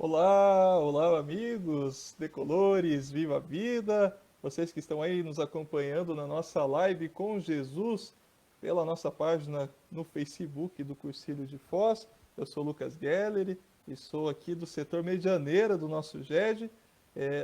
Olá, olá amigos, decolores, viva a vida! Vocês que estão aí nos acompanhando na nossa live com Jesus pela nossa página no Facebook do Cursilho de Foz. Eu sou Lucas Gelleri e sou aqui do setor Medianeira do nosso GED.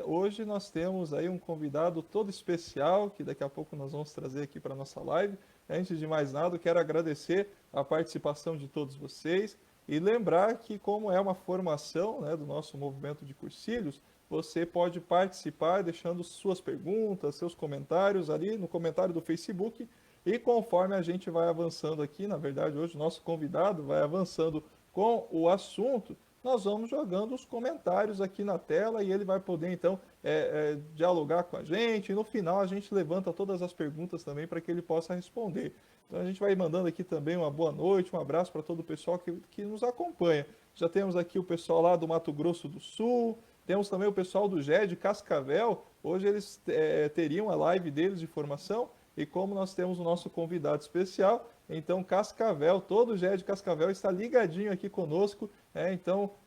Hoje nós temos aí um convidado todo especial que daqui a pouco nós vamos trazer aqui para a nossa live. Antes de mais nada, eu quero agradecer a participação de todos vocês. E lembrar que, como é uma formação, né, do nosso movimento de cursilhos, você pode participar deixando suas perguntas, seus comentários ali no comentário do Facebook. E conforme a gente vai avançando aqui, na verdade, hoje o nosso convidado vai avançando com o assunto, nós vamos jogando os comentários aqui na tela e ele vai poder, então, dialogar com a gente. E no final a gente levanta todas as perguntas também para que ele possa responder. Então a gente vai mandando aqui também uma boa noite, um abraço para todo o pessoal que nos acompanha. Já temos aqui o pessoal lá do Mato Grosso do Sul, temos também o pessoal do GE de Cascavel. Hoje eles teriam a live deles de formação e como nós temos o nosso convidado especial, então Cascavel, todo o GE de Cascavel está ligadinho aqui conosco.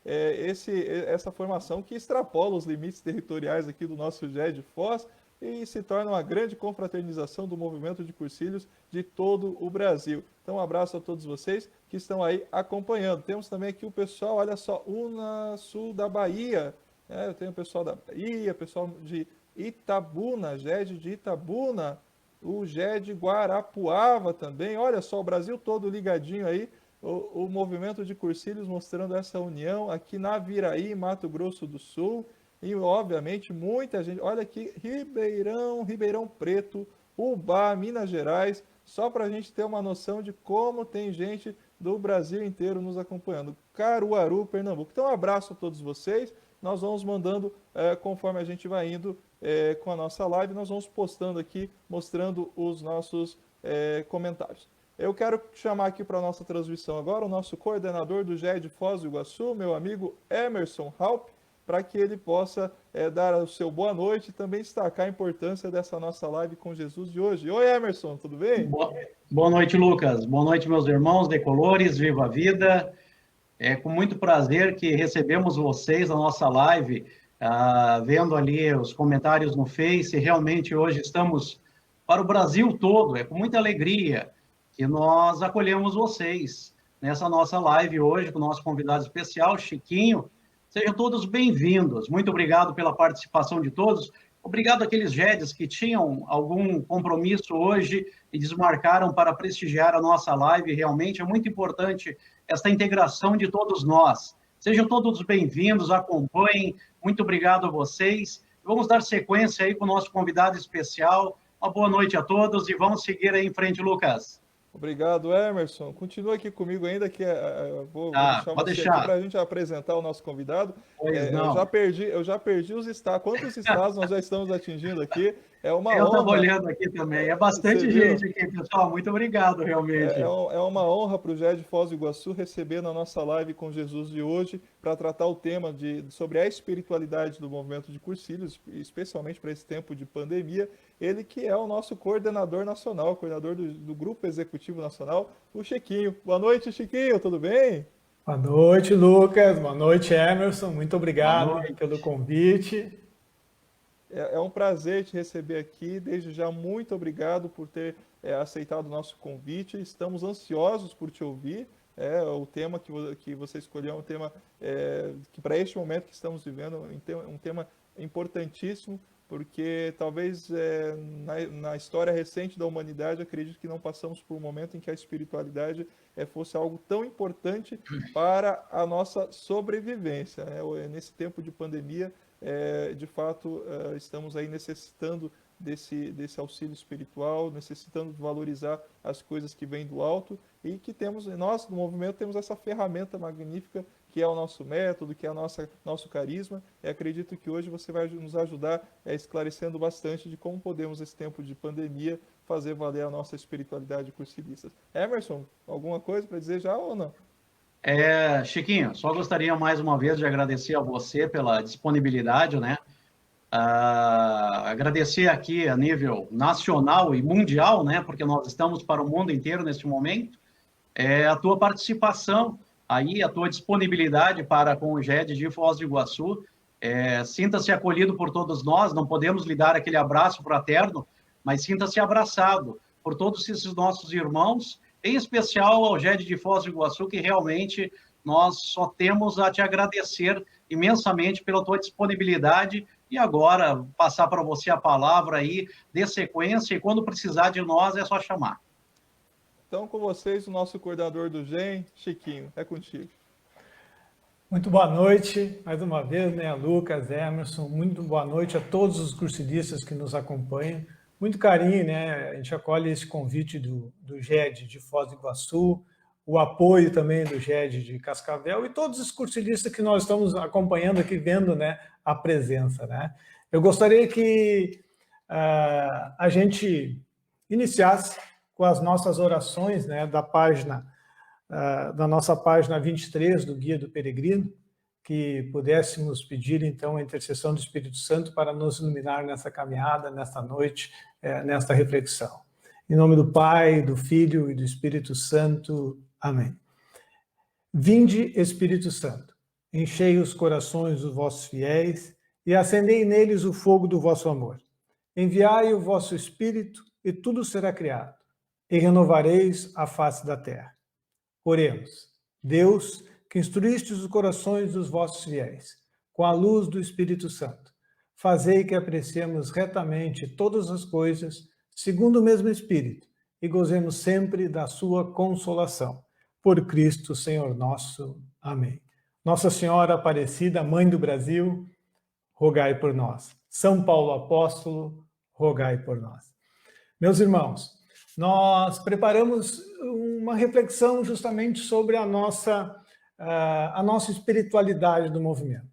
Essa formação que extrapola os limites territoriais aqui do nosso GE de Foz e se torna uma grande confraternização do movimento de cursilhos de todo o Brasil. Então, um abraço a todos vocês que estão aí acompanhando. Temos também aqui o pessoal, olha só, Una Sul da Bahia. Eu tenho o pessoal da Bahia, pessoal de Itabuna, GED de Itabuna, o GED Guarapuava também. Olha só, o Brasil todo ligadinho aí. O movimento de cursilhos mostrando essa união aqui na Viraí, Mato Grosso do Sul. E, obviamente, muita gente. Olha aqui, Ribeirão Preto, Ubá, Minas Gerais, só para a gente ter uma noção de como tem gente do Brasil inteiro nos acompanhando. Caruaru, Pernambuco. Então, um abraço a todos vocês. Nós vamos mandando, conforme a gente vai indo com a nossa live, nós vamos postando aqui, mostrando os nossos comentários. Eu quero chamar aqui para a nossa transmissão agora o nosso coordenador do GED de Foz do Iguaçu, meu amigo Emerson Halp, para que ele possa dar o seu boa noite e também destacar a importância dessa nossa live com Jesus de hoje. Oi, Emerson, tudo bem? Boa noite, Lucas. Boa noite, meus irmãos decolores, viva a vida. É com muito prazer que recebemos vocês na nossa live, vendo ali os comentários no Face. Realmente hoje estamos para o Brasil todo, é com muita alegria que nós acolhemos vocês nessa nossa live hoje com o nosso convidado especial, Chiquinho. Sejam todos bem-vindos. Muito obrigado pela participação de todos. Obrigado àqueles GEDs que tinham algum compromisso hoje e desmarcaram para prestigiar a nossa live. Realmente é muito importante esta integração de todos nós. Sejam todos bem-vindos, acompanhem. Muito obrigado a vocês. Vamos dar sequência aí com o nosso convidado especial. Uma boa noite a todos e vamos seguir aí em frente, Lucas. Obrigado, Emerson. Continua aqui comigo ainda, que vou deixar Pode você aqui deixar. para a gente apresentar o nosso convidado. Pois Eu já não. perdi os estados. Quantos estados nós já estamos atingindo aqui? É uma Eu estava honra. olhando aqui também. É Você bastante viu? gente aqui, pessoal. Muito obrigado, realmente. É uma honra para o GED Foz do Iguaçu receber na nossa live com Jesus de hoje para tratar o tema sobre a espiritualidade do movimento de cursilhos, especialmente para esse tempo de pandemia. Ele que é o nosso coordenador nacional, coordenador do Grupo Executivo Nacional, o Chiquinho. Boa noite, Chiquinho, tudo bem? Boa noite, Lucas. Boa noite, Emerson. Muito Boa obrigado noite. pelo convite. É um prazer te receber aqui. Desde já, muito obrigado por ter aceitado o nosso convite. Estamos ansiosos por te ouvir. O tema que você escolheu é um tema que, para este momento que estamos vivendo, é um tema importantíssimo, porque talvez na história recente da humanidade, acredito que não passamos por um momento em que a espiritualidade fosse algo tão importante para a nossa sobrevivência, né? Nesse tempo de pandemia, de fato, estamos aí necessitando desse auxílio espiritual, necessitando valorizar as coisas que vêm do alto e que nós, no movimento, temos essa ferramenta magnífica que é o nosso método, que é nosso carisma. E acredito que hoje você vai nos ajudar esclarecendo bastante de como podemos, nesse tempo de pandemia, fazer valer a nossa espiritualidade cursilista. Emerson, alguma coisa para dizer já ou não? Chiquinho, só gostaria mais uma vez de agradecer a você pela disponibilidade, né? Agradecer aqui a nível nacional e mundial, né? Porque nós estamos para o mundo inteiro neste momento, a tua participação aí a tua disponibilidade para com o GED de Foz do Iguaçu. Sinta-se acolhido por todos nós, não podemos lhe dar aquele abraço fraterno, mas sinta-se abraçado por todos esses nossos irmãos, em especial ao GED de Foz do Iguaçu, que realmente nós só temos a te agradecer imensamente pela tua disponibilidade. E agora, passar para você a palavra aí, dê sequência, e quando precisar de nós, é só chamar. Então, com vocês, o nosso coordenador do GEM, Chiquinho, é contigo. Muito boa noite, mais uma vez, né, Lucas, Emerson, muito boa noite a todos os cursilistas que nos acompanham. Muito carinho, né, a gente acolhe esse convite do GED de Foz do Iguaçu, o apoio também do GED de Cascavel e todos os cursilistas que nós estamos acompanhando aqui, vendo, né, a presença, né. Eu gostaria que a gente iniciasse com as nossas orações, né, da nossa página 23 do Guia do Peregrino, que pudéssemos pedir, então, a intercessão do Espírito Santo para nos iluminar nessa caminhada, nesta noite, nesta reflexão. Em nome do Pai, do Filho e do Espírito Santo. Amém. Vinde, Espírito Santo, enchei os corações dos vossos fiéis e acendei neles o fogo do vosso amor. Enviai o vosso Espírito e tudo será criado, e renovareis a face da terra. Oremos. Deus, que instruístes os corações dos vossos fiéis, com a luz do Espírito Santo, fazei que apreciemos retamente todas as coisas, segundo o mesmo Espírito, e gozemos sempre da sua consolação. Por Cristo, Senhor nosso. Amém. Nossa Senhora Aparecida, Mãe do Brasil, rogai por nós. São Paulo Apóstolo, rogai por nós. Meus irmãos, nós preparamos uma reflexão justamente sobre a nossa espiritualidade do movimento.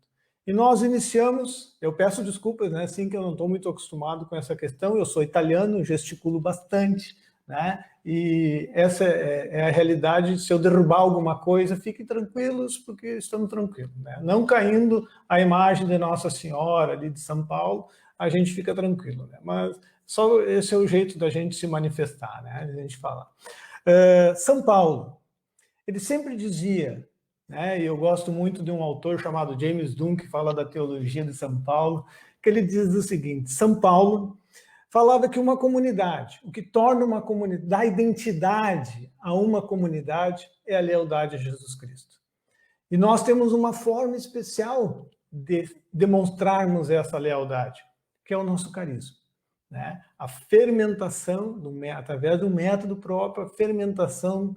E nós iniciamos, eu peço desculpas, né, assim que eu não estou muito acostumado com essa questão, eu sou italiano, gesticulo bastante, né, e essa é a realidade. Se eu derrubar alguma coisa, fiquem tranquilos, porque estamos tranquilos, né? Não caindo a imagem de Nossa Senhora ali de São Paulo, a gente fica tranquilo, né? Mas só esse é o jeito da gente se manifestar, né? A gente falar. São Paulo, ele sempre dizia, né, e eu gosto muito de um autor chamado James Dunn, que fala da teologia de São Paulo, que ele diz o seguinte: São Paulo falava que uma comunidade, o que torna uma comunidade, dá identidade a uma comunidade, é a lealdade a Jesus Cristo. E nós temos uma forma especial de demonstrarmos essa lealdade, que é o nosso carisma, né? A fermentação, através do método próprio, a fermentação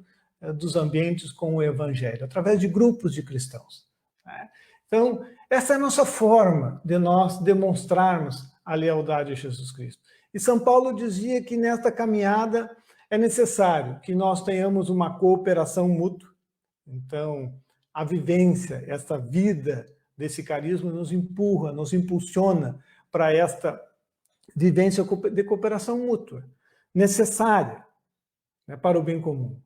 dos ambientes com o Evangelho, através de grupos de cristãos, né? Então, essa é a nossa forma de nós demonstrarmos a lealdade a Jesus Cristo. E São Paulo dizia que nesta caminhada é necessário que nós tenhamos uma cooperação mútua. Então, a vivência, essa vida desse carisma nos empurra, nos impulsiona para esta vivência de cooperação mútua, necessária, né, para o bem comum.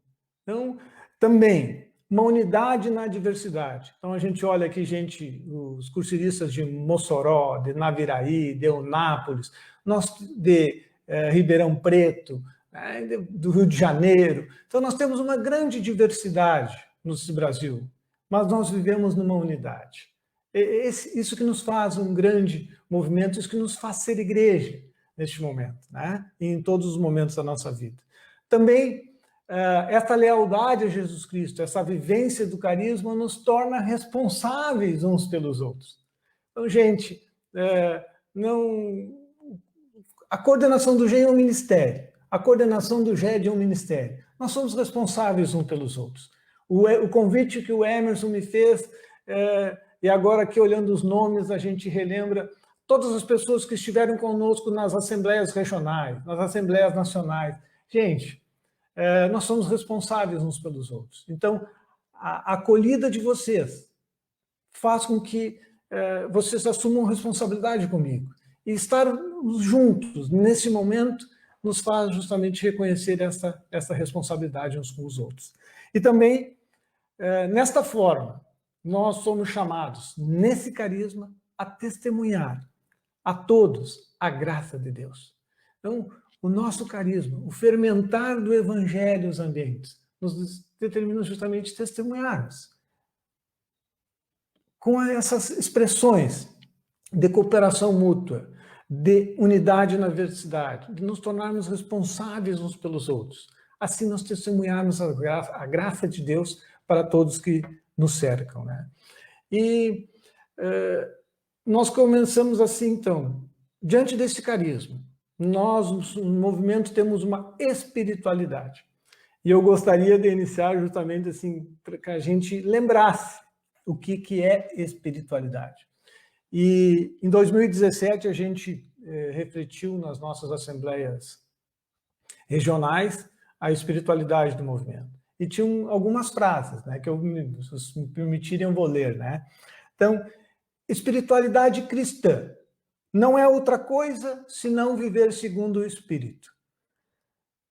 Então, também, uma unidade na diversidade. Então, a gente olha aqui, os cursilistas de Mossoró, de Naviraí, de Eunápolis, de Ribeirão Preto, né, do Rio de Janeiro. Então, nós temos uma grande diversidade no Brasil, mas nós vivemos numa unidade. Isso que nos faz um grande movimento, isso que nos faz ser igreja neste momento, né? E em todos os momentos da nossa vida. Também, essa lealdade a Jesus Cristo, essa vivência do carisma nos torna responsáveis uns pelos outros. Então, gente, a coordenação do GEM é um ministério, a coordenação do GED é um ministério. Nós somos responsáveis uns pelos outros. O convite que o Emerson me fez, e agora aqui olhando os nomes, a gente relembra todas as pessoas que estiveram conosco nas assembleias regionais, nas assembleias nacionais. Gente, nós somos responsáveis uns pelos outros. Então, a acolhida de vocês faz com que vocês assumam responsabilidade comigo. E estar juntos nesse momento nos faz justamente reconhecer essa responsabilidade uns com os outros. E também, nesta forma, nós somos chamados, nesse carisma, a testemunhar a todos a graça de Deus. Então, o nosso carisma, o fermentar do Evangelho nos ambientes, nos determina justamente testemunharmos com essas expressões de cooperação mútua, de unidade na diversidade, de nos tornarmos responsáveis uns pelos outros. Assim nós testemunharmos a graça de Deus para todos que nos cercam, né? E nós começamos assim, então, diante desse carisma, nós, no movimento, temos uma espiritualidade. E eu gostaria de iniciar justamente assim, para que a gente lembrasse o que é espiritualidade. E em 2017 a gente refletiu nas nossas assembleias regionais a espiritualidade do movimento. E tinham algumas frases, né, que se me permitirem eu vou ler, né? Então, espiritualidade cristã não é outra coisa senão viver segundo o Espírito.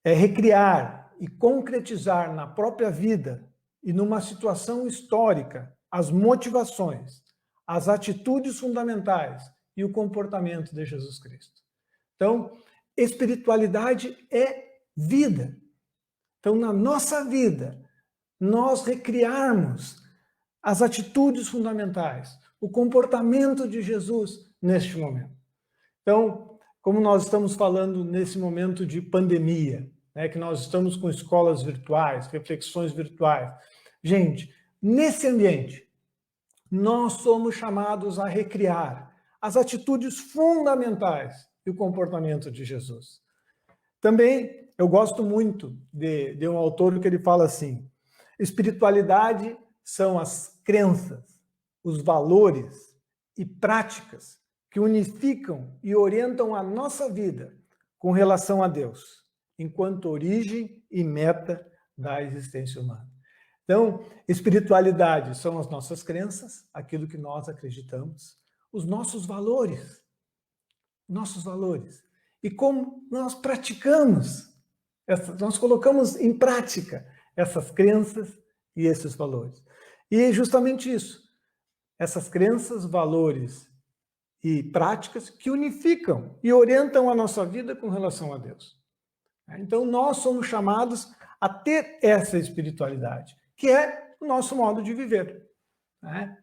É recriar e concretizar na própria vida e numa situação histórica as motivações, as atitudes fundamentais e o comportamento de Jesus Cristo. Então, espiritualidade é vida. Então, na nossa vida, nós recriarmos as atitudes fundamentais, o comportamento de Jesus neste momento. Então, como nós estamos falando nesse momento de pandemia, né, que nós estamos com escolas virtuais, reflexões virtuais. Gente, nesse ambiente, nós somos chamados a recriar as atitudes fundamentais e o comportamento de Jesus. Também, eu gosto muito de um autor que ele fala assim, espiritualidade são as crenças, os valores e práticas que unificam e orientam a nossa vida com relação a Deus, enquanto origem e meta da existência humana. Então, espiritualidade são as nossas crenças, aquilo que nós acreditamos, os nossos valores, e como nós praticamos, nós colocamos em prática essas crenças e esses valores. E justamente isso, essas crenças, valores e práticas que unificam e orientam a nossa vida com relação a Deus. Então, nós somos chamados a ter essa espiritualidade, que é o nosso modo de viver.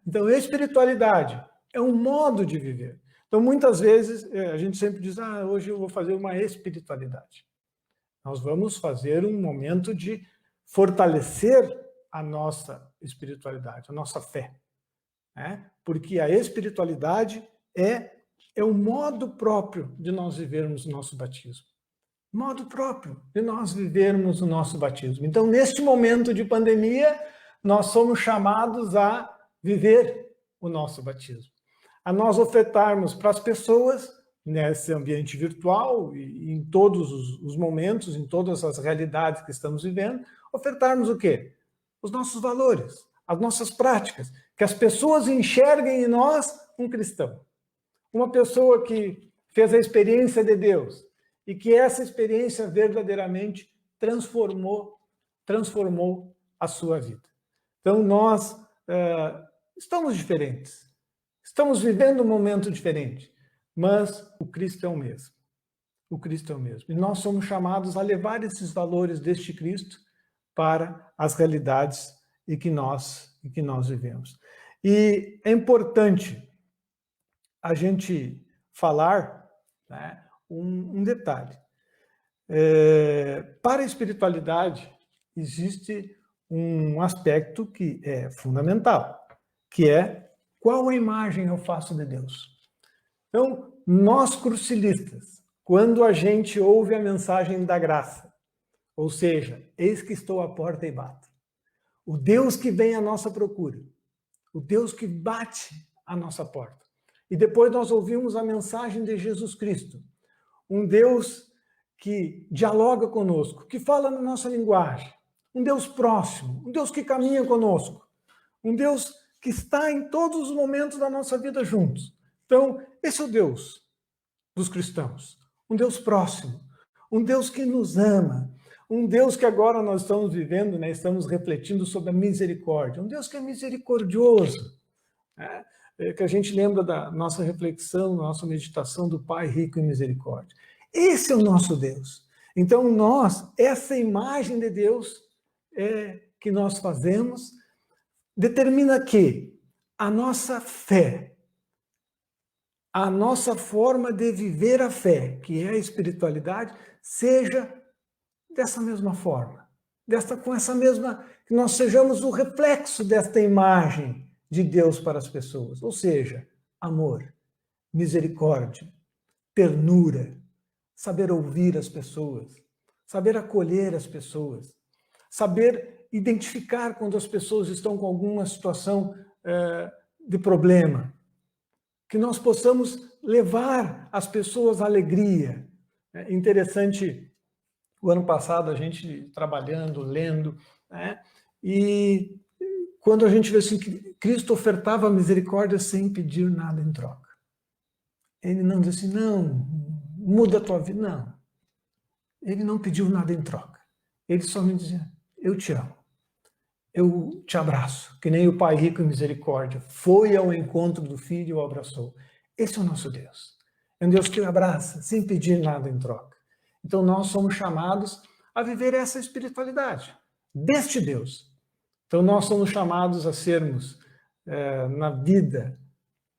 Então, espiritualidade é um modo de viver. Então, muitas vezes, a gente sempre diz, hoje eu vou fazer uma espiritualidade. Nós vamos fazer um momento de fortalecer a nossa espiritualidade, a nossa fé. Porque a espiritualidade é o modo próprio de nós vivermos o nosso batismo. Modo próprio de nós vivermos o nosso batismo. Então, neste momento de pandemia, nós somos chamados a viver o nosso batismo. A nós ofertarmos para as pessoas, nesse ambiente virtual e em todos os momentos, em todas as realidades que estamos vivendo, ofertarmos o quê? Os nossos valores, as nossas práticas, que as pessoas enxerguem em nós um cristão. Uma pessoa que fez a experiência de Deus e que essa experiência verdadeiramente transformou a sua vida. Então, nós estamos diferentes. Estamos vivendo um momento diferente, mas o Cristo é o mesmo. O Cristo é o mesmo. E nós somos chamados a levar esses valores deste Cristo para as realidades em que nós vivemos. E é importante a gente falar, né, um detalhe. Para a espiritualidade, existe um aspecto que é fundamental, que é qual a imagem eu faço de Deus. Então, nós crucilistas, quando a gente ouve a mensagem da graça, ou seja, eis que estou à porta e bato, o Deus que vem à nossa procura, o Deus que bate à nossa porta, e depois nós ouvimos a mensagem de Jesus Cristo, um Deus que dialoga conosco, que fala na nossa linguagem, um Deus próximo, um Deus que caminha conosco, um Deus que está em todos os momentos da nossa vida juntos. Então, esse é o Deus dos cristãos, um Deus próximo, um Deus que nos ama, um Deus que agora nós estamos vivendo, né, estamos refletindo sobre a misericórdia, um Deus que é misericordioso, né, que a gente lembra da nossa reflexão, nossa meditação do Pai rico em misericórdia. Esse é o nosso Deus. Então, essa imagem de Deus que nós fazemos, determina que a nossa fé, a nossa forma de viver a fé, que é a espiritualidade, seja dessa mesma forma, com essa mesma, que nós sejamos o reflexo desta imagem de Deus para as pessoas, ou seja, amor, misericórdia, ternura, saber ouvir as pessoas, saber acolher as pessoas, saber identificar quando as pessoas estão com alguma situação de problema, que nós possamos levar as pessoas à alegria. É interessante, o ano passado a gente trabalhando, lendo, né? E quando a gente vê assim que Cristo ofertava misericórdia sem pedir nada em troca. Ele não disse assim, não, muda a tua vida, não. Ele não pediu nada em troca. Ele só me dizia, eu te amo. Eu te abraço, que nem o Pai rico em misericórdia foi ao encontro do filho e o abraçou. Esse é o nosso Deus. É um Deus que abraça, sem pedir nada em troca. Então nós somos chamados a viver essa espiritualidade deste Deus. Então nós somos chamados a sermos, na vida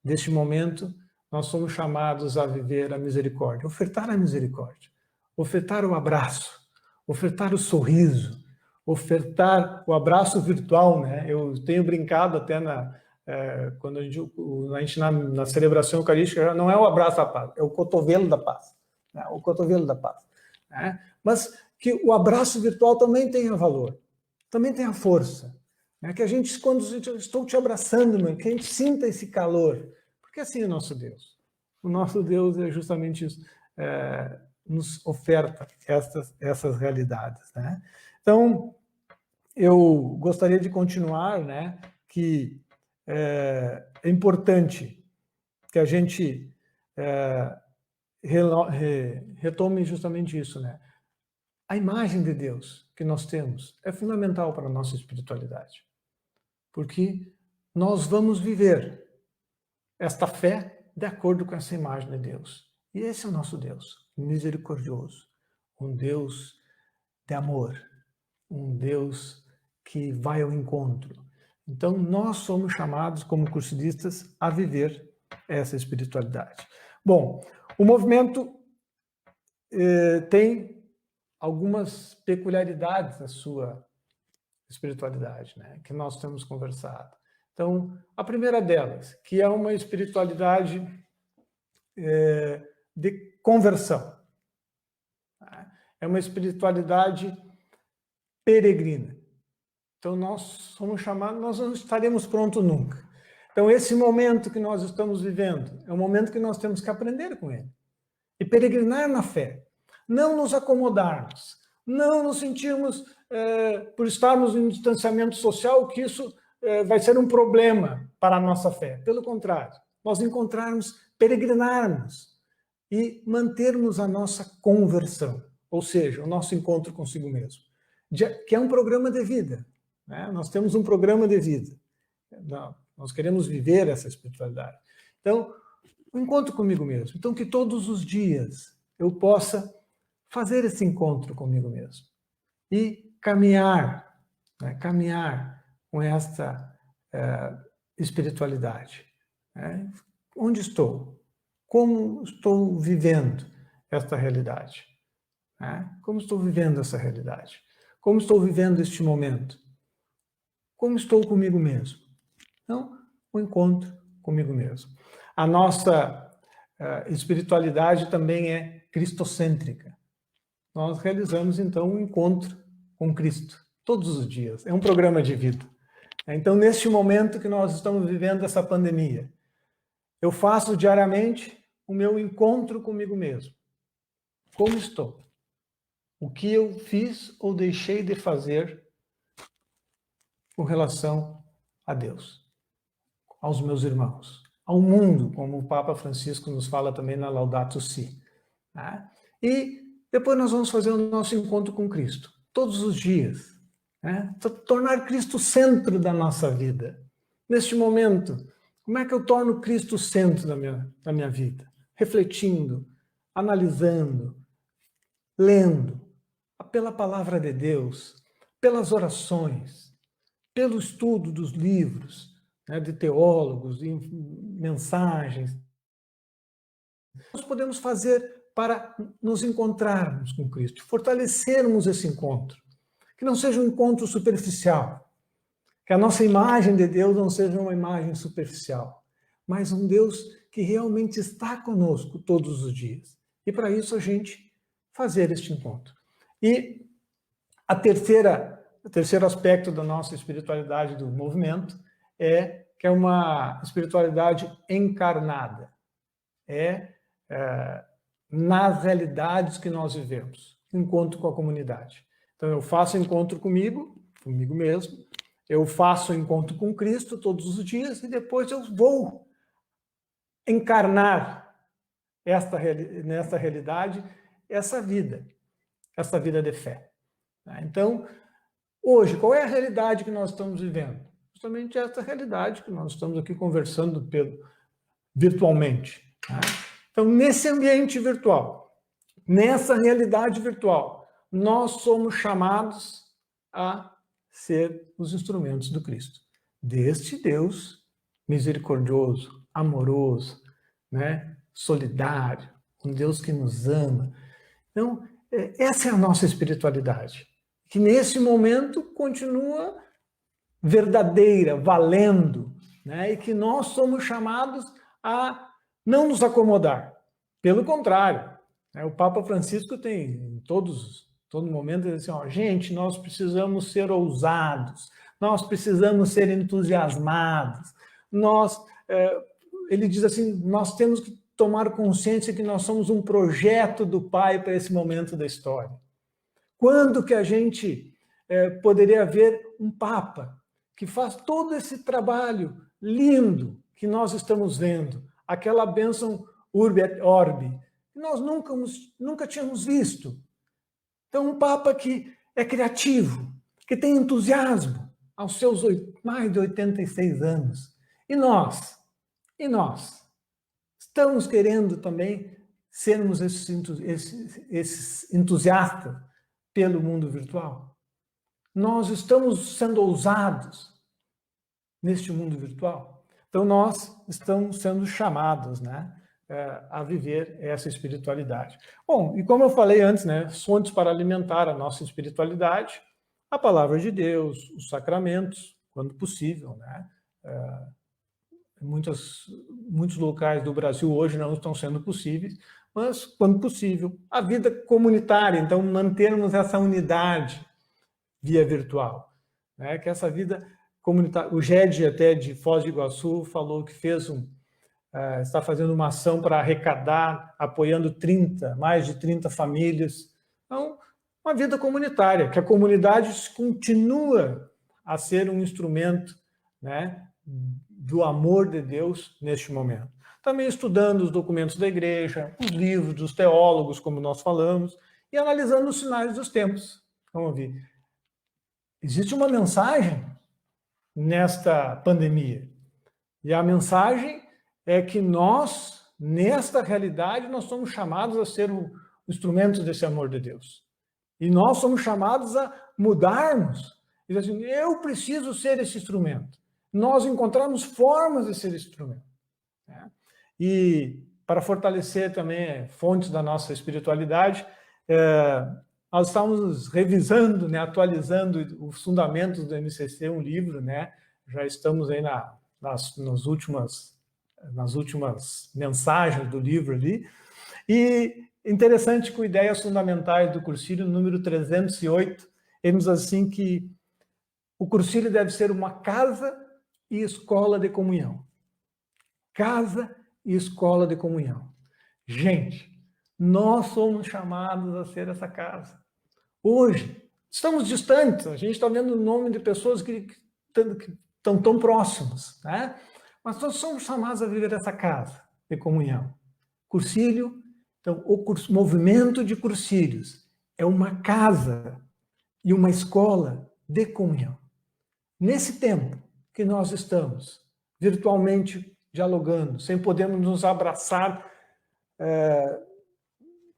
deste momento, nós somos chamados a viver a misericórdia, ofertar a misericórdia, ofertar o abraço, ofertar o sorriso, ofertar o abraço virtual, né? Eu tenho brincado até quando a gente na celebração eucarística, não é o abraço da paz, é o cotovelo da paz, né? O cotovelo da paz, né? Mas que o abraço virtual também tenha valor, também tenha força, né? Que a gente, quando eu estou te abraçando, que a gente sinta esse calor, porque assim é o nosso Deus. O nosso Deus é justamente isso, nos oferta essas realidades, né? Então, eu gostaria de continuar, né, que é importante que a gente retome justamente isso, né? A imagem de Deus que nós temos é fundamental para a nossa espiritualidade, porque nós vamos viver esta fé de acordo com essa imagem de Deus. E esse é o nosso Deus, misericordioso, um Deus de amor, um Deus que vai ao encontro. Então, nós somos chamados, como cursidistas, a viver essa espiritualidade. Bom, o movimento tem algumas peculiaridades da sua espiritualidade, né, que nós temos conversado. Então, a primeira delas, que é uma espiritualidade de conversão. É uma espiritualidade peregrina. Então, nós somos chamados, nós não estaremos prontos nunca. Então, esse momento que nós estamos vivendo é um momento que nós temos que aprender com ele. E peregrinar na fé. Não nos acomodarmos. Não nos sentirmos, por estarmos em distanciamento social, que isso vai ser um problema para a nossa fé. Pelo contrário, nós peregrinarmos e mantermos a nossa conversão, ou seja, o nosso encontro consigo mesmo, que é um programa de vida, né? Nós temos um programa de vida. Nós queremos viver essa espiritualidade. Então, o encontro comigo mesmo. Então, que todos os dias eu possa fazer esse encontro comigo mesmo e caminhar, né? Caminhar com esta espiritualidade. Né? Onde estou? Como estou vivendo esta realidade? Né? Como estou vivendo essa realidade? Como estou vivendo este momento? Como estou comigo mesmo? Então, o encontro comigo mesmo. A nossa espiritualidade também é cristocêntrica. Nós realizamos, então, um encontro com Cristo todos os dias. É um programa de vida. Então, neste momento que nós estamos vivendo essa pandemia, eu faço diariamente o meu encontro comigo mesmo. Como estou? O que eu fiz ou deixei de fazer com relação a Deus, aos meus irmãos, ao mundo, como o Papa Francisco nos fala também na Laudato Si. Né? E depois nós vamos fazer o nosso encontro com Cristo, todos os dias. Né? Tornar Cristo o centro da nossa vida. Neste momento, como é que eu torno Cristo o centro da minha vida? Refletindo, analisando, lendo, pela palavra de Deus, pelas orações, pelo estudo dos livros, né, de teólogos, de mensagens, nós podemos fazer para nos encontrarmos com Cristo, fortalecermos esse encontro, que não seja um encontro superficial, que a nossa imagem de Deus não seja uma imagem superficial, mas um Deus que realmente está conosco todos os dias. E para isso a gente fazer este encontro. E o terceiro aspecto da nossa espiritualidade do movimento é que é uma espiritualidade encarnada. Nas realidades que nós vivemos, encontro com a comunidade. Então eu faço encontro comigo mesmo, eu faço encontro com Cristo todos os dias e depois eu vou encarnar nessa realidade essa vida de fé. Então, hoje, qual é a realidade que nós estamos vivendo? Justamente essa realidade que nós estamos aqui conversando virtualmente. Então, nesse ambiente virtual, nessa realidade virtual, nós somos chamados a ser os instrumentos do Cristo, deste Deus misericordioso, amoroso, né? Solidário, um Deus que nos ama. Então, essa é a nossa espiritualidade, que nesse momento continua verdadeira, valendo, né? E que nós somos chamados a não nos acomodar. Pelo contrário, né? O Papa Francisco tem, em todo momento, ele diz assim, gente, nós precisamos ser ousados, nós precisamos ser entusiasmados, ele diz assim, nós temos que tomar consciência que nós somos um projeto do Pai para esse momento da história. Quando que a gente poderia ver um Papa que faz todo esse trabalho lindo que nós estamos vendo, aquela bênção Urbi et Orbi, que nós nunca tínhamos visto. Então, um Papa que é criativo, que tem entusiasmo aos seus mais de 86 anos. E nós estamos querendo também sermos esses entusiastas pelo mundo virtual? Nós estamos sendo ousados neste mundo virtual? Então, nós estamos sendo chamados, né, a viver essa espiritualidade. Bom, e como eu falei antes, né, fontes para alimentar a nossa espiritualidade, a palavra de Deus, os sacramentos, quando possível, né? Muitos locais do Brasil hoje não estão sendo possíveis, mas, quando possível, a vida comunitária, então, mantermos essa unidade via virtual, né? Que essa vida comunitária, o GED até de Foz do Iguaçu falou que está fazendo uma ação para arrecadar, apoiando mais de 30 famílias. Então, uma vida comunitária, que a comunidade continua a ser um instrumento, né, do amor de Deus neste momento. Também estudando os documentos da igreja, os livros dos teólogos, como nós falamos, e analisando os sinais dos tempos. Vamos ver. Existe uma mensagem nesta pandemia. E a mensagem é que nós, nesta realidade, nós somos chamados a ser instrumentos desse amor de Deus. E nós somos chamados a mudarmos. E dizer assim, eu preciso ser esse instrumento. Nós encontramos formas de ser esse instrumento. Né? E para fortalecer também fontes da nossa espiritualidade, nós estamos revisando, né, atualizando os fundamentos do MCC, um livro, né? Já estamos aí nas últimas mensagens do livro ali. E interessante que o Ideias Fundamentais do Cursilho, número 308, ele diz assim que o Cursilho deve ser uma casa e escola de comunhão. Casa e escola de comunhão. Gente, nós somos chamados a ser essa casa. Hoje, estamos distantes, a gente está vendo o nome de pessoas que estão tão próximos, né? Mas nós somos chamados a viver essa casa de comunhão. Cursilho, então, o movimento de cursilhos é uma casa e uma escola de comunhão. Nesse tempo que nós estamos virtualmente dialogando, sem podermos nos abraçar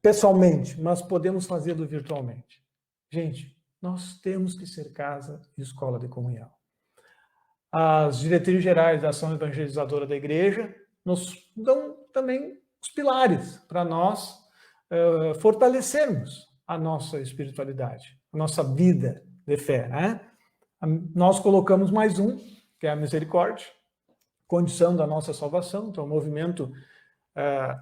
pessoalmente, mas podemos fazê-lo virtualmente. Gente, nós temos que ser casa e escola de comunhão. As diretrizes gerais da ação evangelizadora da igreja nos dão também os pilares para nós fortalecermos a nossa espiritualidade, a nossa vida de fé, né? Nós colocamos mais um, que é a misericórdia, condição da nossa salvação. Então, o movimento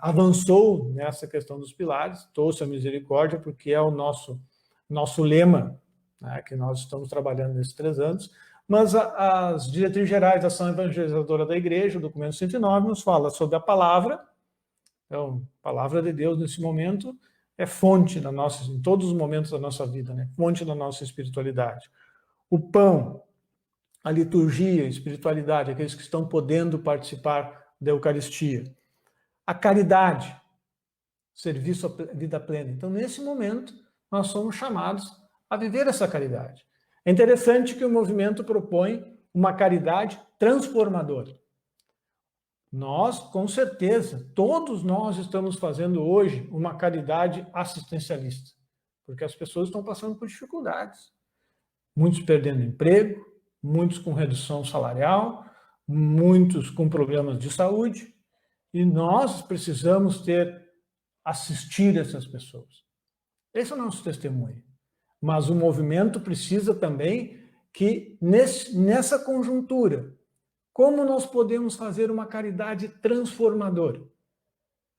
avançou nessa questão dos pilares, trouxe a misericórdia, porque é o nosso lema, né, que nós estamos trabalhando nesses 3 anos. Mas as diretrizes gerais da ação evangelizadora da igreja, o documento 109, nos fala sobre a palavra. Então, a palavra de Deus, nesse momento, é fonte da nossa, em todos os momentos da nossa vida, né? Fonte da nossa espiritualidade. O pão, a liturgia, a espiritualidade, aqueles que estão podendo participar da Eucaristia. A caridade, serviço à vida plena. Então, nesse momento, nós somos chamados a viver essa caridade. É interessante que o movimento propõe uma caridade transformadora. Nós, com certeza, todos nós estamos fazendo hoje uma caridade assistencialista, porque as pessoas estão passando por dificuldades. Muitos perdendo emprego, muitos com redução salarial, muitos com problemas de saúde, e nós precisamos assistir essas pessoas. Esse é o nosso testemunho. Mas o movimento precisa também que, nessa conjuntura, como nós podemos fazer uma caridade transformadora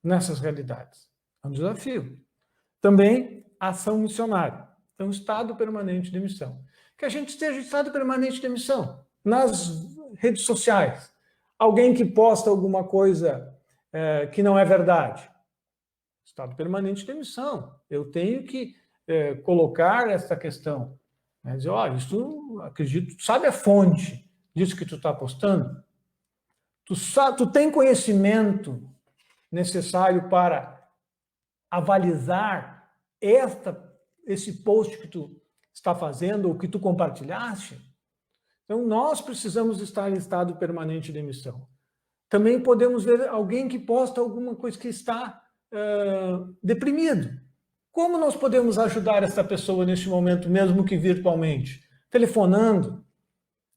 nessas realidades? É um desafio. Também a ação missionária. Então, estado permanente de missão. Que a gente esteja em estado permanente de missão. Nas redes sociais. Alguém que posta alguma coisa que não é verdade. Estado permanente de missão. Eu tenho que colocar essa questão. Dizer, olha, isso, acredito, tu sabe a fonte disso que tu está postando? Tu tem conhecimento necessário para avalizar esse post que tu está fazendo ou que tu compartilhaste? Então, nós precisamos estar em estado permanente de missão. Também podemos ver alguém que posta alguma coisa que está deprimido. Como nós podemos ajudar essa pessoa neste momento, mesmo que virtualmente? Telefonando,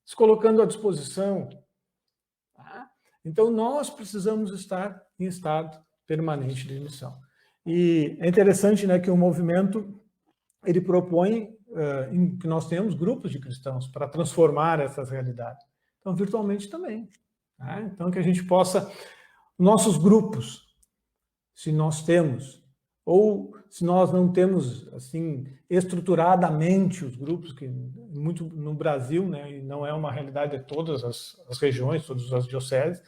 se colocando à disposição. Tá? Então, nós precisamos estar em estado permanente de missão. E é interessante, né, que o movimento ele propõe que nós tenhamos grupos de cristãos para transformar essas realidades. Então, virtualmente também. Tá? Então, que a gente possa, nossos grupos, se nós temos, ou se nós não temos, assim, estruturadamente os grupos, que muito no Brasil, né, e não é uma realidade de todas as regiões, todas as dioceses,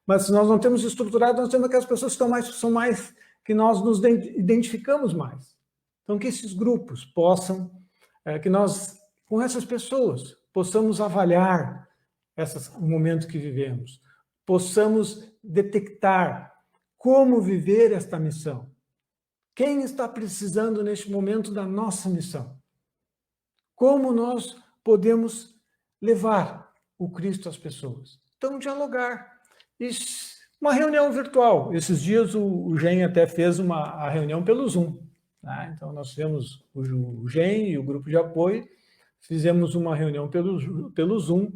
mas se nós não temos estruturado, nós temos aquelas pessoas que são mais, que nós nos identificamos mais. Então, que esses grupos possam, que nós, com essas pessoas, possamos avaliar o momento que vivemos, possamos detectar como viver esta missão. Quem está precisando neste momento da nossa missão? Como nós podemos levar o Cristo às pessoas? Então, dialogar. Uma reunião virtual. Esses dias o GEM até fez a reunião pelo Zoom. Tá? Então, nós fizemos o GEM e o grupo de apoio, fizemos uma reunião pelo Zoom,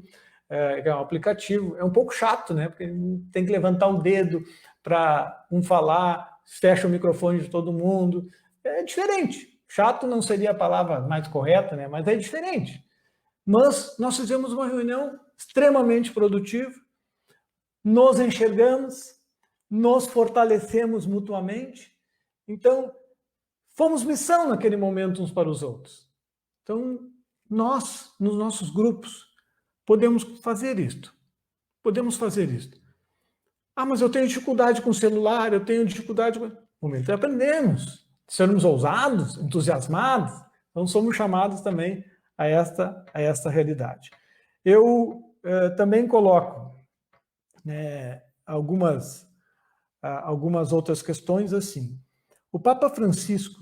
que é um aplicativo. É um pouco chato, né? Porque tem que levantar o dedo para falar, fecha o microfone de todo mundo. É diferente. Chato não seria a palavra mais correta, né? Mas é diferente. Mas nós fizemos uma reunião extremamente produtiva, nos enxergamos, nos fortalecemos mutuamente. Então, fomos missão naquele momento uns para os outros. Então, nós, nos nossos grupos, podemos fazer isto. Podemos fazer isto. Ah, mas eu tenho dificuldade com o celular, eu tenho dificuldade com... Momento, aprendemos. Sermos ousados, entusiasmados, então somos chamados também a esta realidade. Eu também coloco algumas outras questões assim. O Papa Francisco,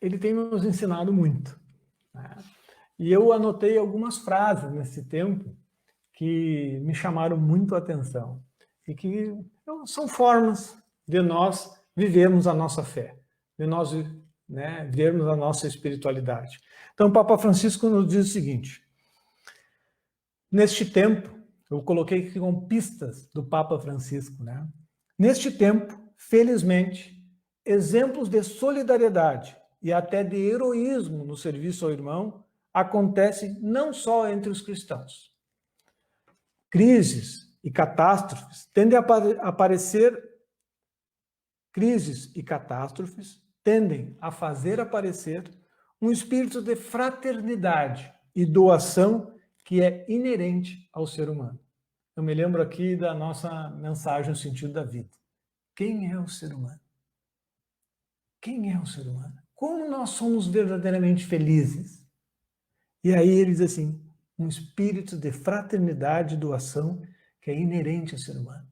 ele tem nos ensinado muito. Né? E eu anotei algumas frases nesse tempo que me chamaram muito a atenção e que são formas de nós vivermos a nossa fé, de nós vivermos a nossa espiritualidade. Então, o Papa Francisco nos diz o seguinte: Neste tempo, eu coloquei aqui com pistas do Papa Francisco, né? Neste tempo, felizmente, exemplos de solidariedade e até de heroísmo no serviço ao irmão acontecem não só entre os cristãos. Crises e catástrofes tendem a fazer aparecer um espírito de fraternidade e doação que é inerente ao ser humano. Eu me lembro aqui da nossa mensagem, O Sentido da Vida. Quem é o ser humano? Quem é o ser humano? Como nós somos verdadeiramente felizes? E aí ele diz assim, um espírito de fraternidade e doação que é inerente ao ser humano.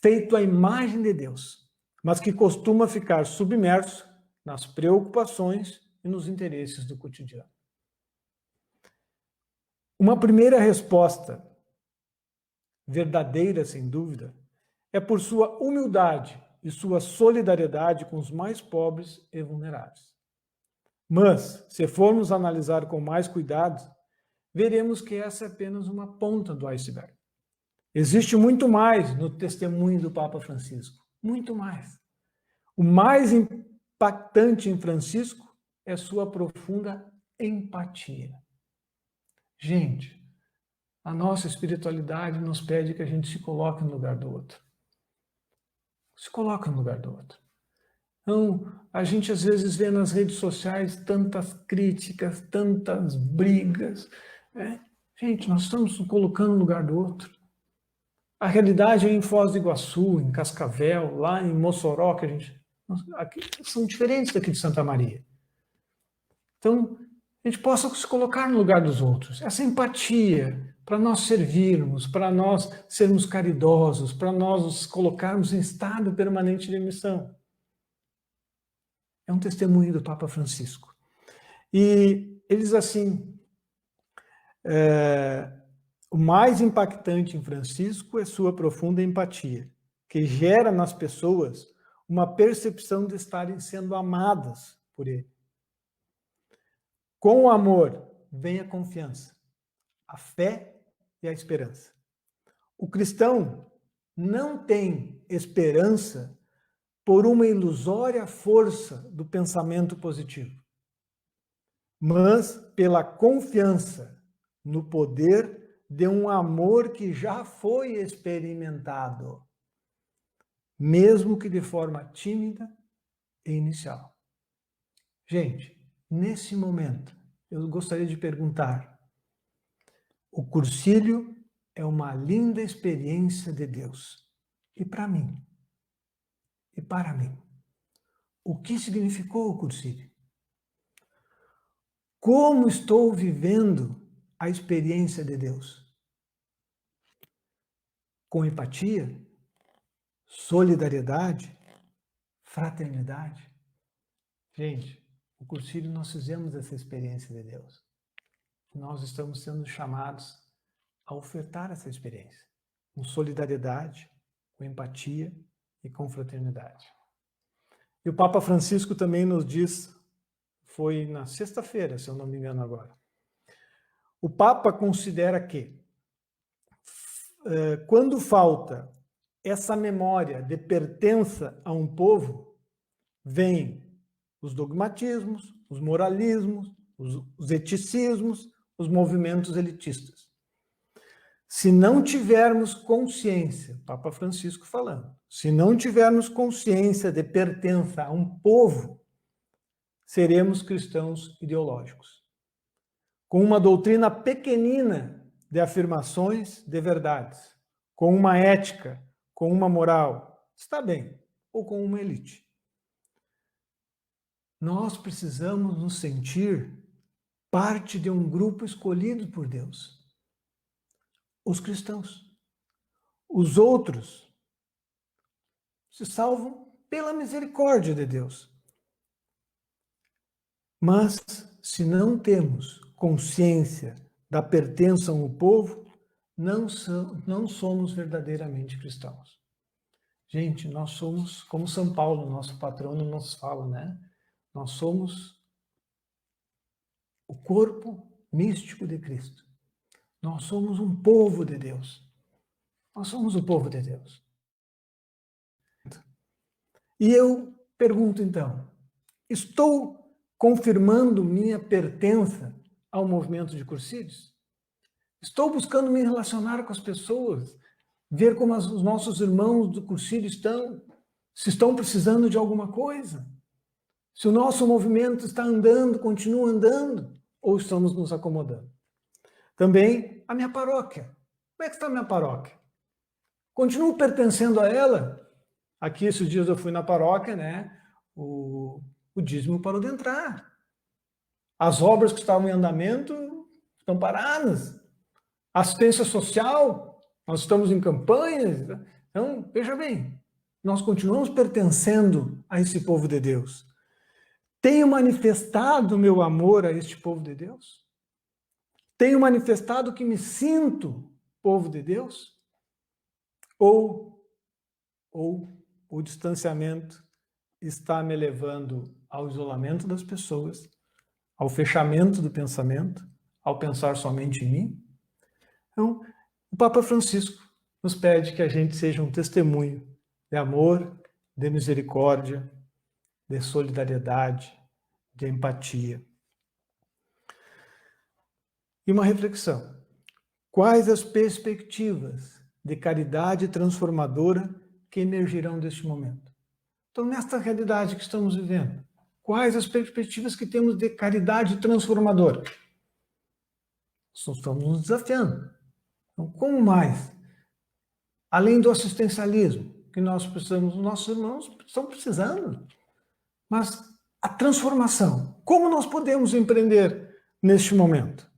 Feito à imagem de Deus, mas que costuma ficar submerso nas preocupações e nos interesses do cotidiano. Uma primeira resposta, verdadeira sem dúvida, é por sua humildade e sua solidariedade com os mais pobres e vulneráveis. Mas, se formos analisar com mais cuidado, veremos que essa é apenas uma ponta do iceberg. Existe muito mais no testemunho do Papa Francisco, muito mais. O mais impactante em Francisco é sua profunda empatia. Gente, a nossa espiritualidade nos pede que a gente se coloque no lugar do outro. Se coloca no lugar do outro. Então, a gente às vezes vê nas redes sociais tantas críticas, tantas brigas. Né? Gente, nós estamos nos colocando no lugar do outro. A realidade é em Foz do Iguaçu, em Cascavel, lá em Mossoró, que aqui são diferentes daqui de Santa Maria. Então, a gente possa se colocar no lugar dos outros. Essa empatia, para nós servirmos, para nós sermos caridosos, para nós nos colocarmos em estado permanente de missão. É um testemunho do Papa Francisco. E ele diz assim, o mais impactante em Francisco é sua profunda empatia, que gera nas pessoas uma percepção de estarem sendo amadas por ele. Com o amor vem a confiança, a fé e a esperança. O cristão não tem esperança por uma ilusória força do pensamento positivo, mas pela confiança no poder de um amor que já foi experimentado, mesmo que de forma tímida e inicial. Gente, nesse momento, eu gostaria de perguntar, o cursilho é uma linda experiência de Deus. E para mim? E para mim? O que significou o cursilho? Como estou vivendo a experiência de Deus? Com empatia? Solidariedade? Fraternidade? Gente, o cursilho nós fizemos essa experiência de Deus. Nós estamos sendo chamados a ofertar essa experiência, com solidariedade, com empatia e com fraternidade. E o Papa Francisco também nos diz, foi na sexta-feira, se eu não me engano agora, o Papa considera que, quando falta essa memória de pertença a um povo, vêm os dogmatismos, os moralismos, os eticismos, os movimentos elitistas. Se não tivermos consciência, Papa Francisco falando, se não tivermos consciência de pertença a um povo, seremos cristãos ideológicos, com uma doutrina pequenina de afirmações de verdades, com uma ética, com uma moral, está bem, ou com uma elite. Nós precisamos nos sentir parte de um grupo escolhido por Deus. Os cristãos. Os outros se salvam pela misericórdia de Deus. Mas, se não temos consciência da pertença a um povo, não somos verdadeiramente cristãos. Gente, nós somos, como São Paulo, nosso patrono, nos fala, né? Nós somos o corpo místico de Cristo. Nós somos um povo de Deus. Nós somos o povo de Deus. E eu pergunto então, estou confirmando minha pertença ao movimento de Cursílios? Estou buscando me relacionar com as pessoas, ver como os nossos irmãos do Cursílio estão, se estão precisando de alguma coisa, se o nosso movimento está andando, continua andando, ou estamos nos acomodando. Também a minha paróquia. Como é que está a minha paróquia? Continuo pertencendo a ela? Aqui, esses dias eu fui na paróquia, né? O dízimo parou de entrar. As obras que estavam em andamento estão paradas. Assistência social, nós estamos em campanhas. Então, veja bem, nós continuamos pertencendo a esse povo de Deus. Tenho manifestado meu amor a este povo de Deus? Tenho manifestado que me sinto povo de Deus? Ou o distanciamento está me levando ao isolamento das pessoas, ao fechamento do pensamento, ao pensar somente em mim? Então, o Papa Francisco nos pede que a gente seja um testemunho de amor, de misericórdia, de solidariedade, de empatia. E uma reflexão. Quais as perspectivas de caridade transformadora que emergirão deste momento? Então, nesta realidade que estamos vivendo, quais as perspectivas que temos de caridade transformadora? Nós estamos nos desafiando. Então, como mais? Além do assistencialismo, que nós precisamos, os nossos irmãos estão precisando. Mas a transformação, como nós podemos empreender neste momento?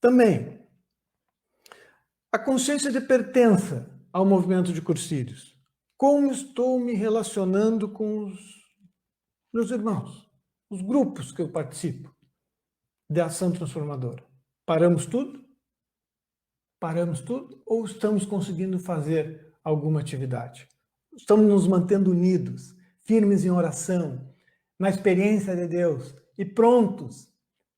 Também, a consciência de pertença ao movimento de Cursílios. Como estou me relacionando com os meus irmãos, os grupos que eu participo de ação transformadora? Paramos tudo? Paramos tudo? Ou estamos conseguindo fazer alguma atividade? Estamos nos mantendo unidos, firmes em oração, na experiência de Deus e prontos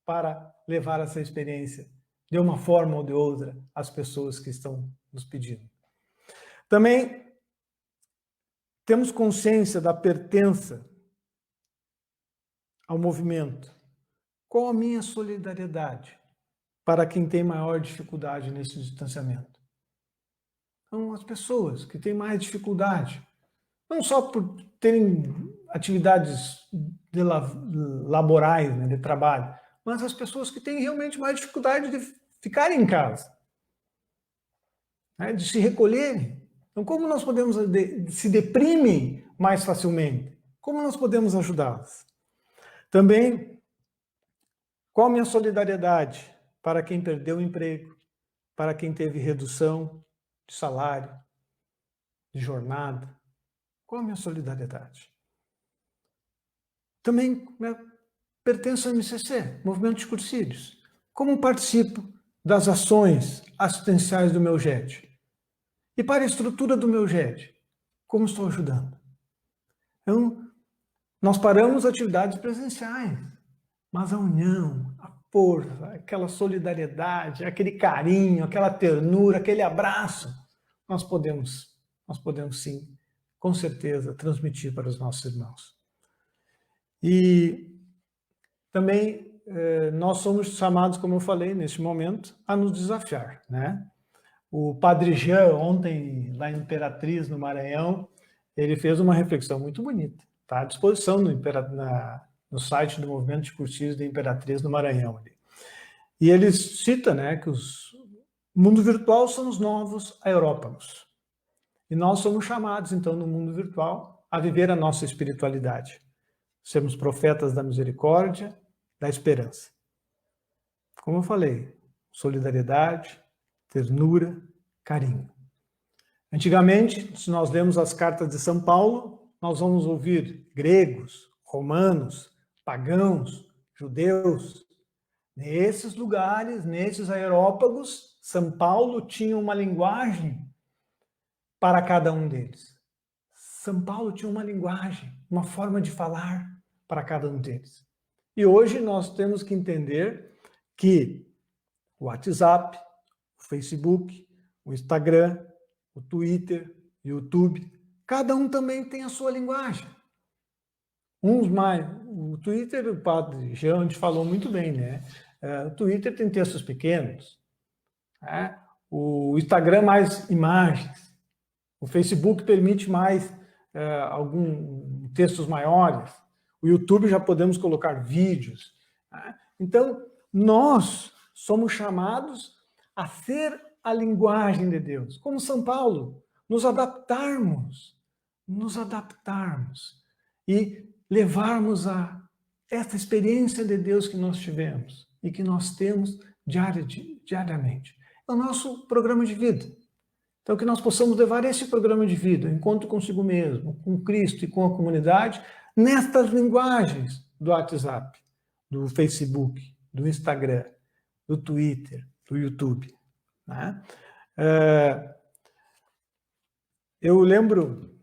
para levar essa experiência de uma forma ou de outra às pessoas que estão nos pedindo. Também temos consciência da pertença ao movimento. Qual a minha solidariedade para quem tem maior dificuldade nesse distanciamento? Então, as pessoas que têm mais dificuldade, não só por terem atividades laborais, né, de trabalho, mas as pessoas que têm realmente mais dificuldade de ficar em casa, né, de se recolherem. Então, como nós podemos se deprimem mais facilmente? Como nós podemos ajudá-las? Também, qual a minha solidariedade para quem perdeu o emprego, para quem teve redução de salário, de jornada? Qual a minha solidariedade? Também pertenço ao MCC, Movimento de Cursílios. Como participo das ações assistenciais do meu GED? E para a estrutura do meu GED, como estou ajudando? Então, nós paramos atividades presenciais, mas a união, a força, aquela solidariedade, aquele carinho, aquela ternura, aquele abraço, nós podemos sim, com certeza, transmitir para os nossos irmãos. E também nós somos chamados, como eu falei, neste momento, a nos desafiar, né? O Padre Jean, ontem, lá em Imperatriz, no Maranhão, ele fez uma reflexão muito bonita. Está à disposição no site do Movimento de Cursílios da Imperatriz, no Maranhão. E ele cita, né, que o mundo virtual são os novos aerópagos. E nós somos chamados, então, no mundo virtual, a viver a nossa espiritualidade. Sermos profetas da misericórdia, da esperança. Como eu falei, solidariedade, ternura, carinho. Antigamente, se nós lemos as cartas de São Paulo, nós vamos ouvir gregos, romanos, pagãos, judeus. Nesses lugares, nesses aerópagos, São Paulo tinha uma linguagem para cada um deles. São Paulo tinha uma linguagem, uma forma de falar para cada um deles. E hoje nós temos que entender que o WhatsApp, o Facebook, o Instagram, o Twitter, o YouTube. Cada um também tem a sua linguagem. Uns mais... O Twitter, o padre Jean falou muito bem, né? O Twitter tem textos pequenos, né? O Instagram mais imagens, o Facebook permite mais alguns textos maiores, o YouTube já podemos colocar vídeos. Né? Então, nós somos chamados a ser a linguagem de Deus, como São Paulo, nos adaptarmos e levarmos a essa experiência de Deus que nós tivemos e que nós temos diariamente. É o nosso programa de vida. Então, que nós possamos levar esse programa de vida, encontro consigo mesmo, com Cristo e com a comunidade, nestas linguagens do WhatsApp, do Facebook, do Instagram, do Twitter, do YouTube. Né? Eu lembro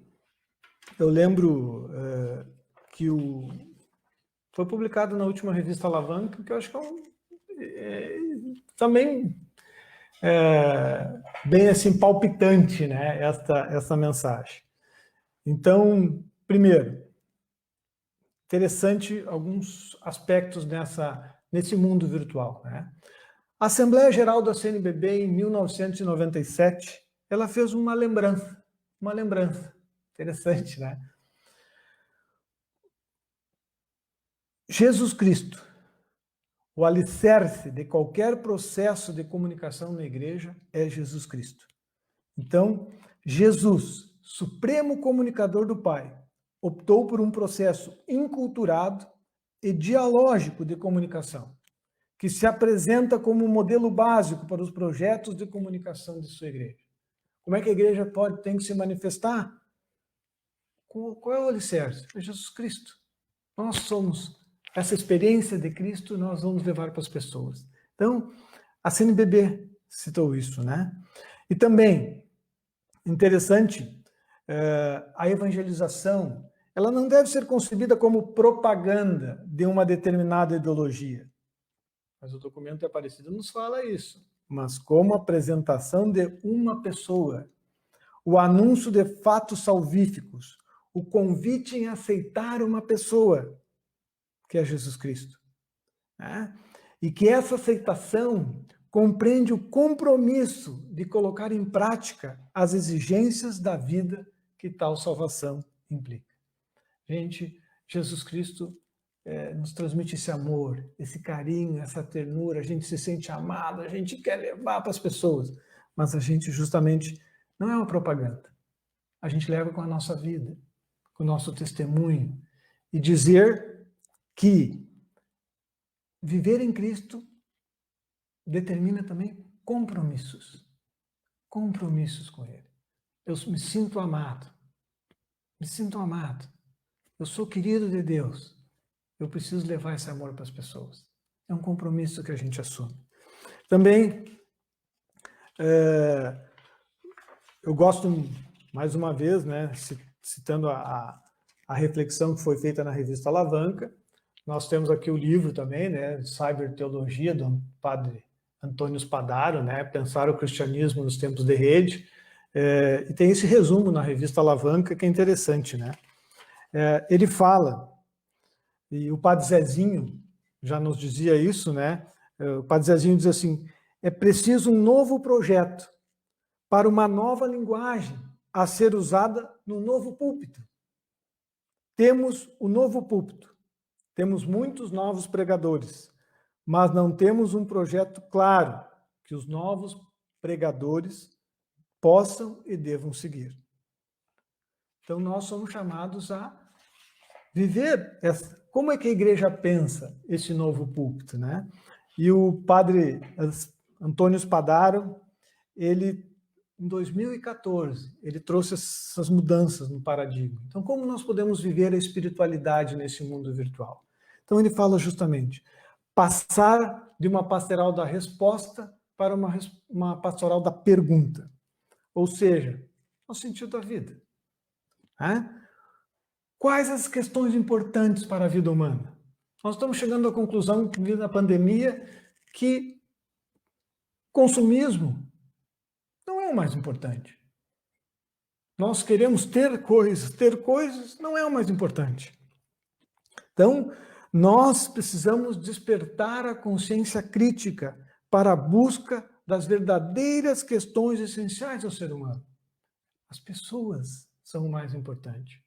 que foi publicado na última revista Alavanca, que eu acho que também bem assim palpitante, né, essa mensagem. Então, primeiro, interessante alguns aspectos nesse mundo virtual, né? A Assembleia Geral da CNBB, em 1997, ela fez uma lembrança interessante, né? Jesus Cristo, o alicerce de qualquer processo de comunicação na igreja é Jesus Cristo. Então, Jesus, supremo comunicador do Pai, optou por um processo inculturado e dialógico de comunicação, que se apresenta como um modelo básico para os projetos de comunicação de sua igreja. Como é que a igreja tem que se manifestar? Qual é o alicerce? É Jesus Cristo. Nós somos essa experiência de Cristo, nós vamos levar para as pessoas. Então, a CNBB citou isso, né? E também, interessante, a evangelização, ela não deve ser concebida como propaganda de uma determinada ideologia. Mas o documento Aparecido nos fala isso. Mas como apresentação de uma pessoa, o anúncio de fatos salvíficos, o convite em aceitar uma pessoa, que é Jesus Cristo. Né? E que essa aceitação compreende o compromisso de colocar em prática as exigências da vida que tal salvação implica. Gente, Jesus Cristo nos transmite esse amor, esse carinho, essa ternura, a gente se sente amado, a gente quer levar para as pessoas, mas a gente justamente não é uma propaganda. A gente leva com a nossa vida, com o nosso testemunho, e dizer que viver em Cristo determina também compromissos com Ele. Eu me sinto amado, eu sou querido de Deus, eu preciso levar esse amor para as pessoas. É um compromisso que a gente assume. Também, eu gosto, mais uma vez, né, citando a reflexão que foi feita na revista Alavanca. Nós temos aqui o livro também, né, Cyber Teologia, do padre Antônio Spadaro, né, Pensar o Cristianismo nos Tempos de Rede, e tem esse resumo na revista Alavanca que é interessante, né. Ele fala, e o padre Zezinho já nos dizia isso, né, o padre Zezinho diz assim, é preciso um novo projeto para uma nova linguagem a ser usada no novo púlpito. Temos o novo púlpito. Temos muitos novos pregadores, mas não temos um projeto claro que os novos pregadores possam e devam seguir. Então, nós somos chamados a viver como é que a igreja pensa esse novo púlpito, né? E o padre Antônio Spadaro, ele, em 2014, ele trouxe essas mudanças no paradigma. Então, como nós podemos viver a espiritualidade nesse mundo virtual? Então, ele fala justamente, passar de uma pastoral da resposta para uma pastoral da pergunta. Ou seja, no sentido da vida. Né? Quais as questões importantes para a vida humana? Nós estamos chegando à conclusão, devido à pandemia, que Consumismo não é o mais importante. Nós queremos ter coisas não é o mais importante. Então, nós precisamos despertar a consciência crítica para a busca das verdadeiras questões essenciais ao ser humano. As pessoas são o mais importante.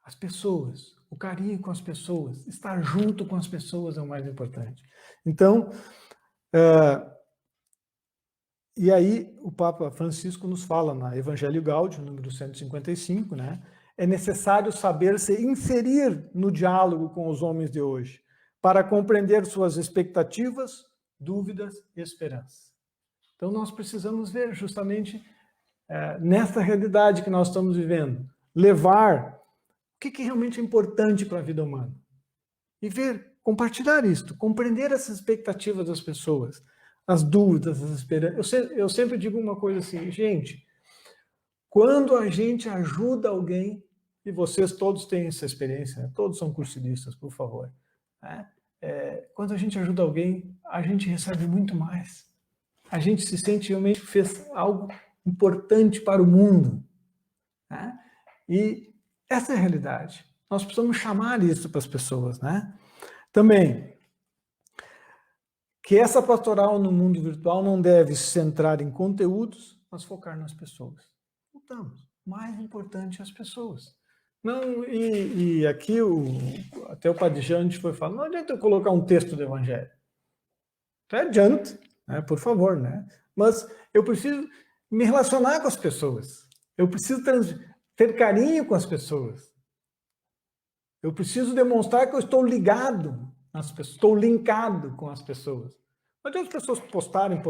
As pessoas, o carinho com as pessoas, estar junto com as pessoas é o mais importante. Então, e aí o Papa Francisco nos fala na Evangelho Gaudium, número 155, né? É necessário saber se inserir no diálogo com os homens de hoje, para compreender suas expectativas, dúvidas e esperanças. Então nós precisamos ver justamente nessa realidade que nós estamos vivendo, levar o que realmente é importante para a vida humana. E ver, compartilhar isto, compreender essas expectativas das pessoas, as dúvidas, as esperanças. Eu sempre digo uma coisa assim, gente, quando a gente ajuda alguém, e vocês todos têm essa experiência, né? Todos são cursilistas, por favor, né? Quando a gente ajuda alguém, a gente recebe muito mais. A gente se sente realmente que fez algo importante para o mundo, né? E essa é a realidade. Nós precisamos chamar isso para as pessoas, né? Também, que essa pastoral no mundo virtual não deve se centrar em conteúdos, mas focar nas pessoas. Voltamos. Mais importante é as pessoas. Não, e aqui até o Padre Jante foi falar, não adianta eu colocar um texto do Evangelho. Até adianta, né, por favor, né? Mas eu preciso me relacionar com as pessoas. Eu preciso ter carinho com as pessoas. Eu preciso demonstrar que eu estou ligado às pessoas, estou linkado com as pessoas. Não adianta as pessoas postarem,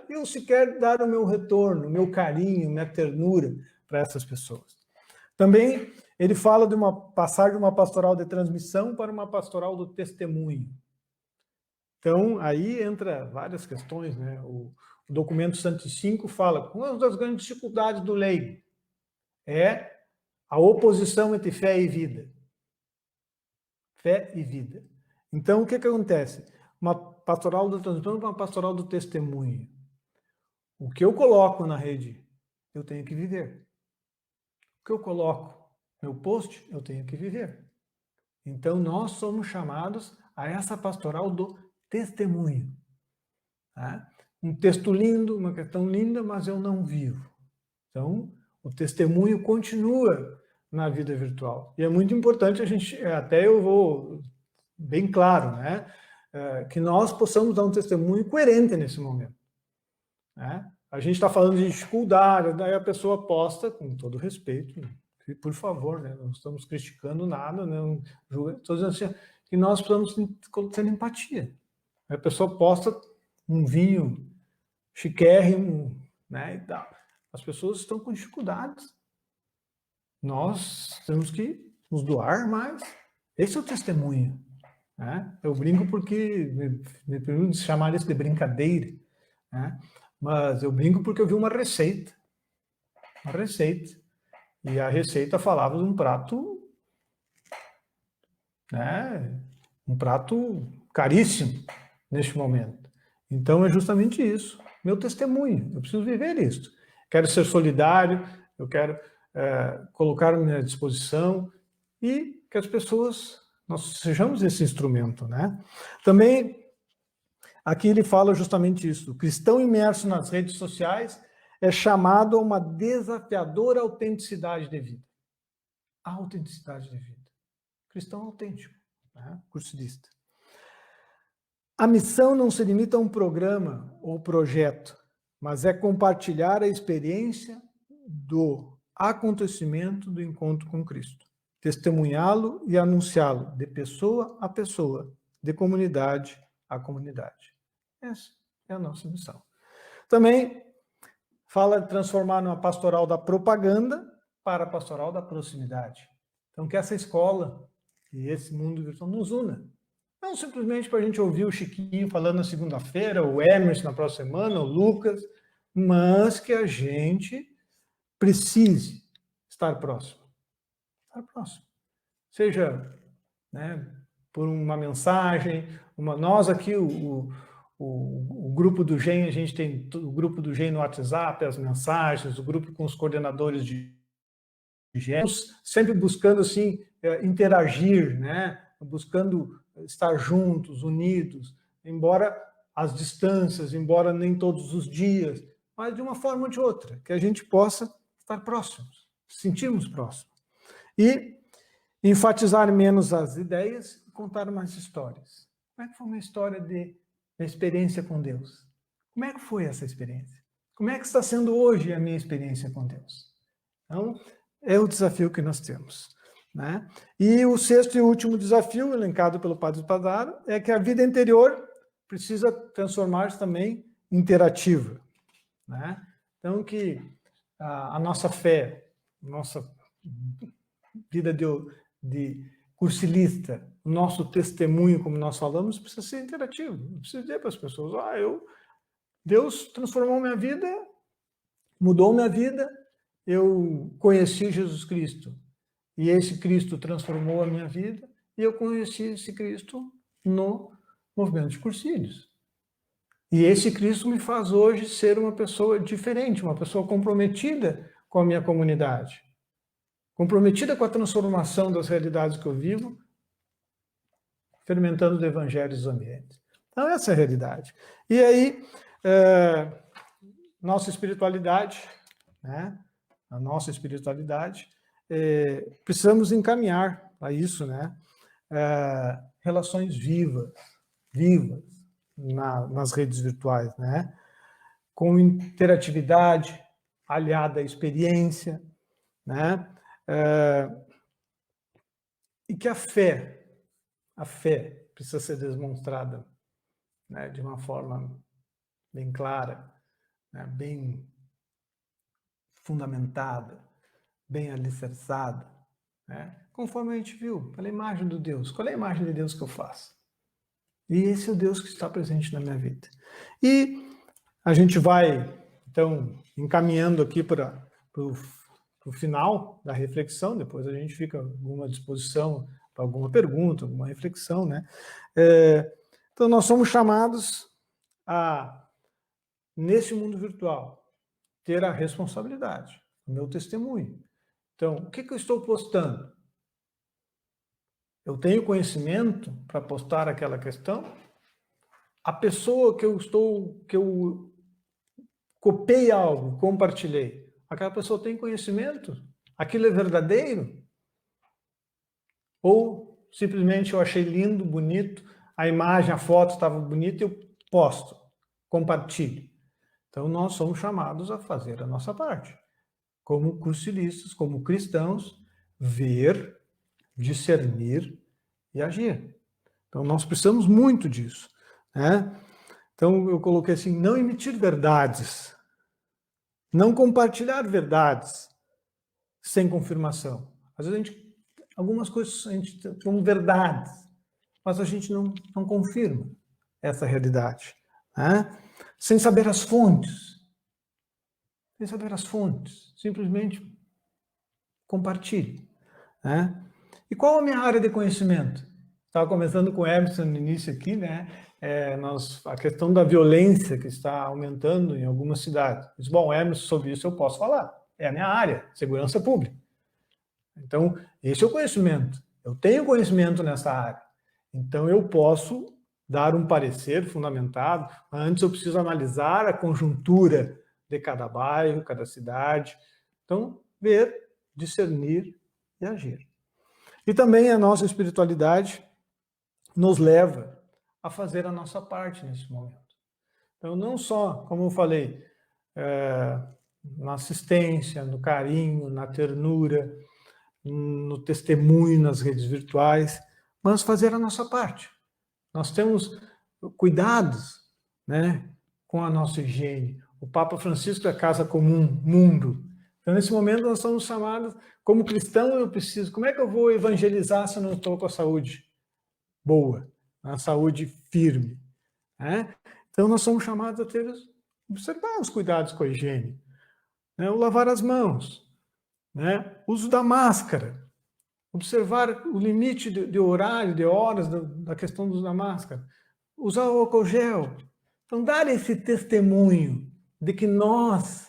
e eu sequer dar o meu retorno, o meu carinho, minha ternura para essas pessoas. Também ele fala de passar de uma pastoral de transmissão para uma pastoral do testemunho. Então, aí entra várias questões, né? O documento 105 fala que uma das grandes dificuldades do leigo é a oposição entre fé e vida. Fé e vida. Então, o que acontece? Uma pastoral do transmissão para uma pastoral do testemunho. O que eu coloco na rede, eu tenho que viver. O que eu coloco meu post, eu tenho que viver. Então, nós somos chamados a essa pastoral do testemunho. Tá? Um texto lindo, uma questão linda, mas eu não vivo. Então, o testemunho continua na vida virtual. E é muito importante a gente, até eu vou bem claro, né? Que nós possamos dar um testemunho coerente nesse momento. Né? A gente está falando de dificuldade, daí a pessoa posta, com todo respeito, por favor, né? Não estamos criticando nada, né? Estou dizendo assim, que nós precisamos ter empatia. A pessoa posta um vinho chiquérrimo, né? E tal. As pessoas estão com dificuldades. Nós temos que nos doar mais. Esse é o testemunho. Né? Eu brinco porque me pergunto se chamar isso de brincadeira, né? Mas eu brinco porque eu vi uma receita. Uma receita. E a receita falava de um prato, né? Um prato caríssimo neste momento. Então é justamente isso. Meu testemunho. Eu preciso viver isso. Quero ser solidário, eu quero colocar-me à disposição e que as pessoas, nós sejamos esse instrumento, né? Também, aqui ele fala justamente isso. O cristão imerso nas redes sociais é chamado a uma desafiadora autenticidade de vida. A autenticidade de vida. Cristão autêntico, né? Cursilista. A missão não se limita a um programa ou projeto, mas é compartilhar a experiência do acontecimento do encontro com Cristo. Testemunhá-lo e anunciá-lo de pessoa a pessoa, de comunidade a comunidade. Essa é a nossa missão. Também fala de transformar numa pastoral da propaganda para a pastoral da proximidade. Então, que essa escola e esse mundo virtual nos una. Não simplesmente para a gente ouvir o Chiquinho falando na segunda-feira, o Emerson na próxima semana, o Lucas, mas que a gente precise estar próximo. Estar próximo. Seja, né, por uma mensagem, nós aqui, o o grupo do GEM, a gente tem o grupo do GEM no WhatsApp, as mensagens, o grupo com os coordenadores de GEM, sempre buscando assim interagir, né? Buscando estar juntos, unidos, embora as distâncias, embora nem todos os dias, mas de uma forma ou de outra, que a gente possa estar próximos, sentirmos próximos. E enfatizar menos as ideias e contar mais histórias. Como é que foi uma história de experiência com Deus? Como é que foi essa experiência? Como é que está sendo hoje a minha experiência com Deus? Então, é o desafio que nós temos, né? E o sexto e último desafio, elencado pelo Padre Spadaro, é que a vida interior precisa transformar-se também em interativa, né? Então, que a nossa fé, nossa vida de cursilista, o nosso testemunho, como nós falamos, precisa ser interativo. Eu preciso dizer para as pessoas, Deus transformou minha vida, mudou minha vida, eu conheci Jesus Cristo, e esse Cristo transformou a minha vida, e eu conheci esse Cristo no movimento de Cursílios. E esse Cristo me faz hoje ser uma pessoa diferente, uma pessoa comprometida com a minha comunidade, comprometida com a transformação das realidades que eu vivo, fermentando do Evangelho dos ambientes. Então, essa é a realidade. E aí, nossa espiritualidade, né? A nossa espiritualidade, precisamos encaminhar a isso, né? Relações vivas nas redes virtuais, né? Com interatividade aliada à experiência, né? E que a fé precisa ser demonstrada, né, de uma forma bem clara, né, bem fundamentada, bem alicerçada, né, conforme a gente viu, pela imagem do Deus. Qual é a imagem de Deus que eu faço? E esse é o Deus que está presente na minha vida. E a gente vai, então, encaminhando aqui para o final da reflexão, depois a gente fica à alguma disposição para alguma pergunta, alguma reflexão, né? Então, nós somos chamados a, nesse mundo virtual, ter a responsabilidade, o meu testemunho. Então, o que eu estou postando? Eu tenho conhecimento para postar aquela questão? A pessoa que eu copiei algo, compartilhei, aquela pessoa tem conhecimento? Aquilo é verdadeiro? Ou simplesmente eu achei lindo, bonito, a imagem, a foto estava bonita e eu posto, compartilho. Então, nós somos chamados a fazer a nossa parte. Como cursilistas, como cristãos, ver, discernir e agir. Então, nós precisamos muito disso, né? Então, eu coloquei assim, não emitir verdades, não compartilhar verdades sem confirmação. Às vezes, algumas coisas a gente tem verdades, mas a gente não confirma essa realidade, né? Sem saber as fontes. Sem saber as fontes. Simplesmente compartilhe, né? E qual a minha área de conhecimento? Estava começando com o Emerson no início aqui, né? A questão da violência que está aumentando em algumas cidades. Bom, Emerson, sobre isso eu posso falar. É a minha área, segurança pública. Então, esse é o conhecimento. Eu tenho conhecimento nessa área. Então, eu posso dar um parecer fundamentado. Antes, eu preciso analisar a conjuntura de cada bairro, cada cidade. Então, ver, discernir e agir. E também a nossa espiritualidade nos leva a fazer a nossa parte nesse momento. Então, não só, como eu falei, na assistência, no carinho, na ternura, no testemunho nas redes virtuais, mas fazer a nossa parte. Nós temos cuidados, né, com a nossa higiene. O Papa Francisco é a casa comum, mundo. Então, nesse momento, nós somos chamados, como cristão, eu preciso, como é que eu vou evangelizar se eu não estou com a saúde boa, a saúde firme, né? Então, nós somos chamados a observar os cuidados com a higiene, né? O lavar as mãos, né? O uso da máscara, observar o limite de horário, de horas da questão do uso da máscara, usar o álcool gel, Então, dar esse testemunho de que nós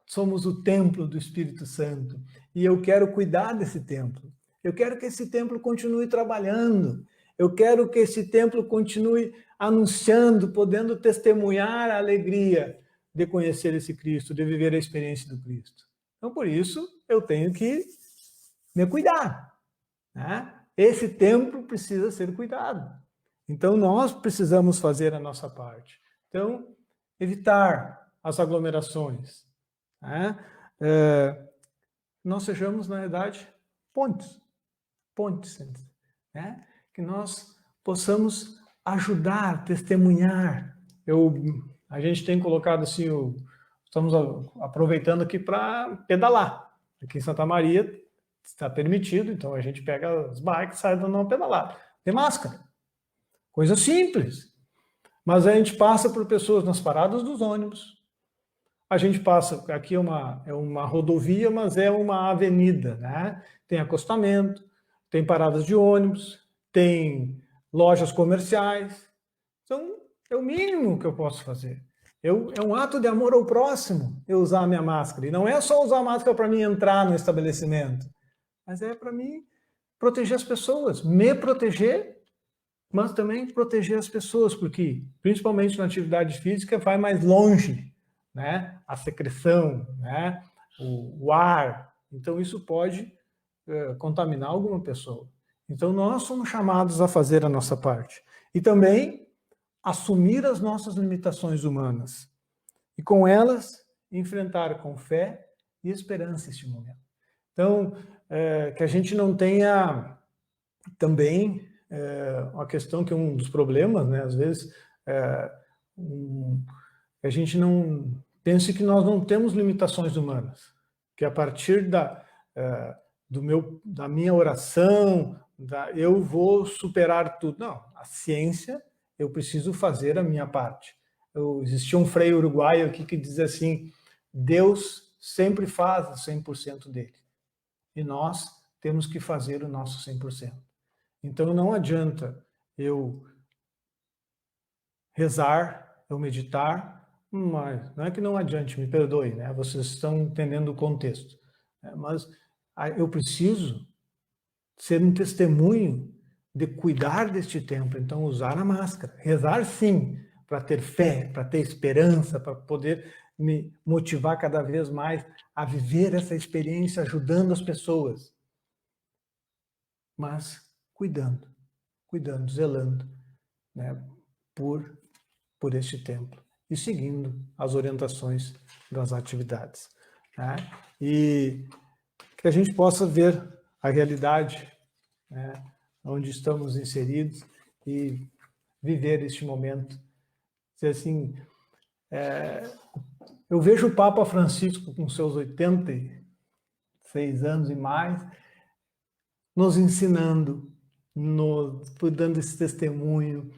somos o templo do Espírito Santo e eu quero cuidar desse templo. Eu quero que esse templo continue trabalhando. Eu quero que esse templo continue anunciando, podendo testemunhar a alegria de conhecer esse Cristo, de viver a experiência do Cristo. Então, por isso, eu tenho que me cuidar, né? Esse templo precisa ser cuidado. Então, nós precisamos fazer a nossa parte. Então, evitar as aglomerações, né? Nós sejamos, na verdade, pontes, né? Que nós possamos ajudar, testemunhar. A gente tem colocado assim, estamos aproveitando aqui para pedalar. Aqui em Santa Maria está permitido, então a gente pega as bikes e sai dando uma pedalada. Tem máscara. Coisa simples. Mas a gente passa por pessoas nas paradas dos ônibus. A gente passa, aqui é uma rodovia, mas é uma avenida, né? Tem acostamento, tem paradas de ônibus, tem lojas comerciais. Então, é o mínimo que eu posso fazer. É um ato de amor ao próximo eu usar a minha máscara. E não é só usar a máscara para mim entrar no estabelecimento, mas é para mim proteger as pessoas, me proteger, mas também proteger as pessoas, porque, principalmente na atividade física, vai mais longe, né? A secreção, né? O ar. Então, isso pode contaminar alguma pessoa. Então, nós somos chamados a fazer a nossa parte. E também assumir as nossas limitações humanas. E com elas, enfrentar com fé e esperança este momento. Então, que a gente não tenha também a questão que é um dos problemas, né? Às vezes, a gente não pense que nós não temos limitações humanas, que a partir da minha oração, eu vou superar tudo. Não, a ciência, eu preciso fazer a minha parte. Existia um frei uruguaio aqui que diz assim, Deus sempre faz o 100% dele. E nós temos que fazer o nosso 100%. Então não adianta eu rezar, eu meditar, mas não é que não adiante, me perdoe, né? Vocês estão entendendo o contexto. Mas eu preciso ser um testemunho de cuidar deste templo, então usar a máscara, rezar sim, para ter fé, para ter esperança, para poder me motivar cada vez mais a viver essa experiência ajudando as pessoas, mas cuidando, zelando, né, por este templo e seguindo as orientações das atividades, né? E que a gente possa ver a realidade, né, onde estamos inseridos e viver este momento. Se assim, eu vejo o Papa Francisco com seus 86 anos e mais, nos ensinando, dando esse testemunho,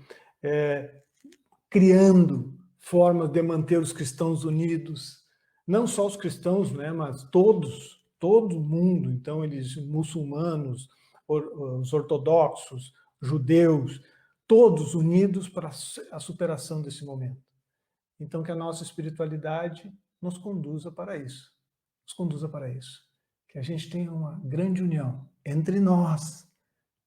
criando formas de manter os cristãos unidos, não só os cristãos, né, mas todo mundo. Então, eles muçulmanos, os ortodoxos, judeus, todos unidos para a superação desse momento. Então, que a nossa espiritualidade nos conduza para isso. Que a gente tenha uma grande união entre nós,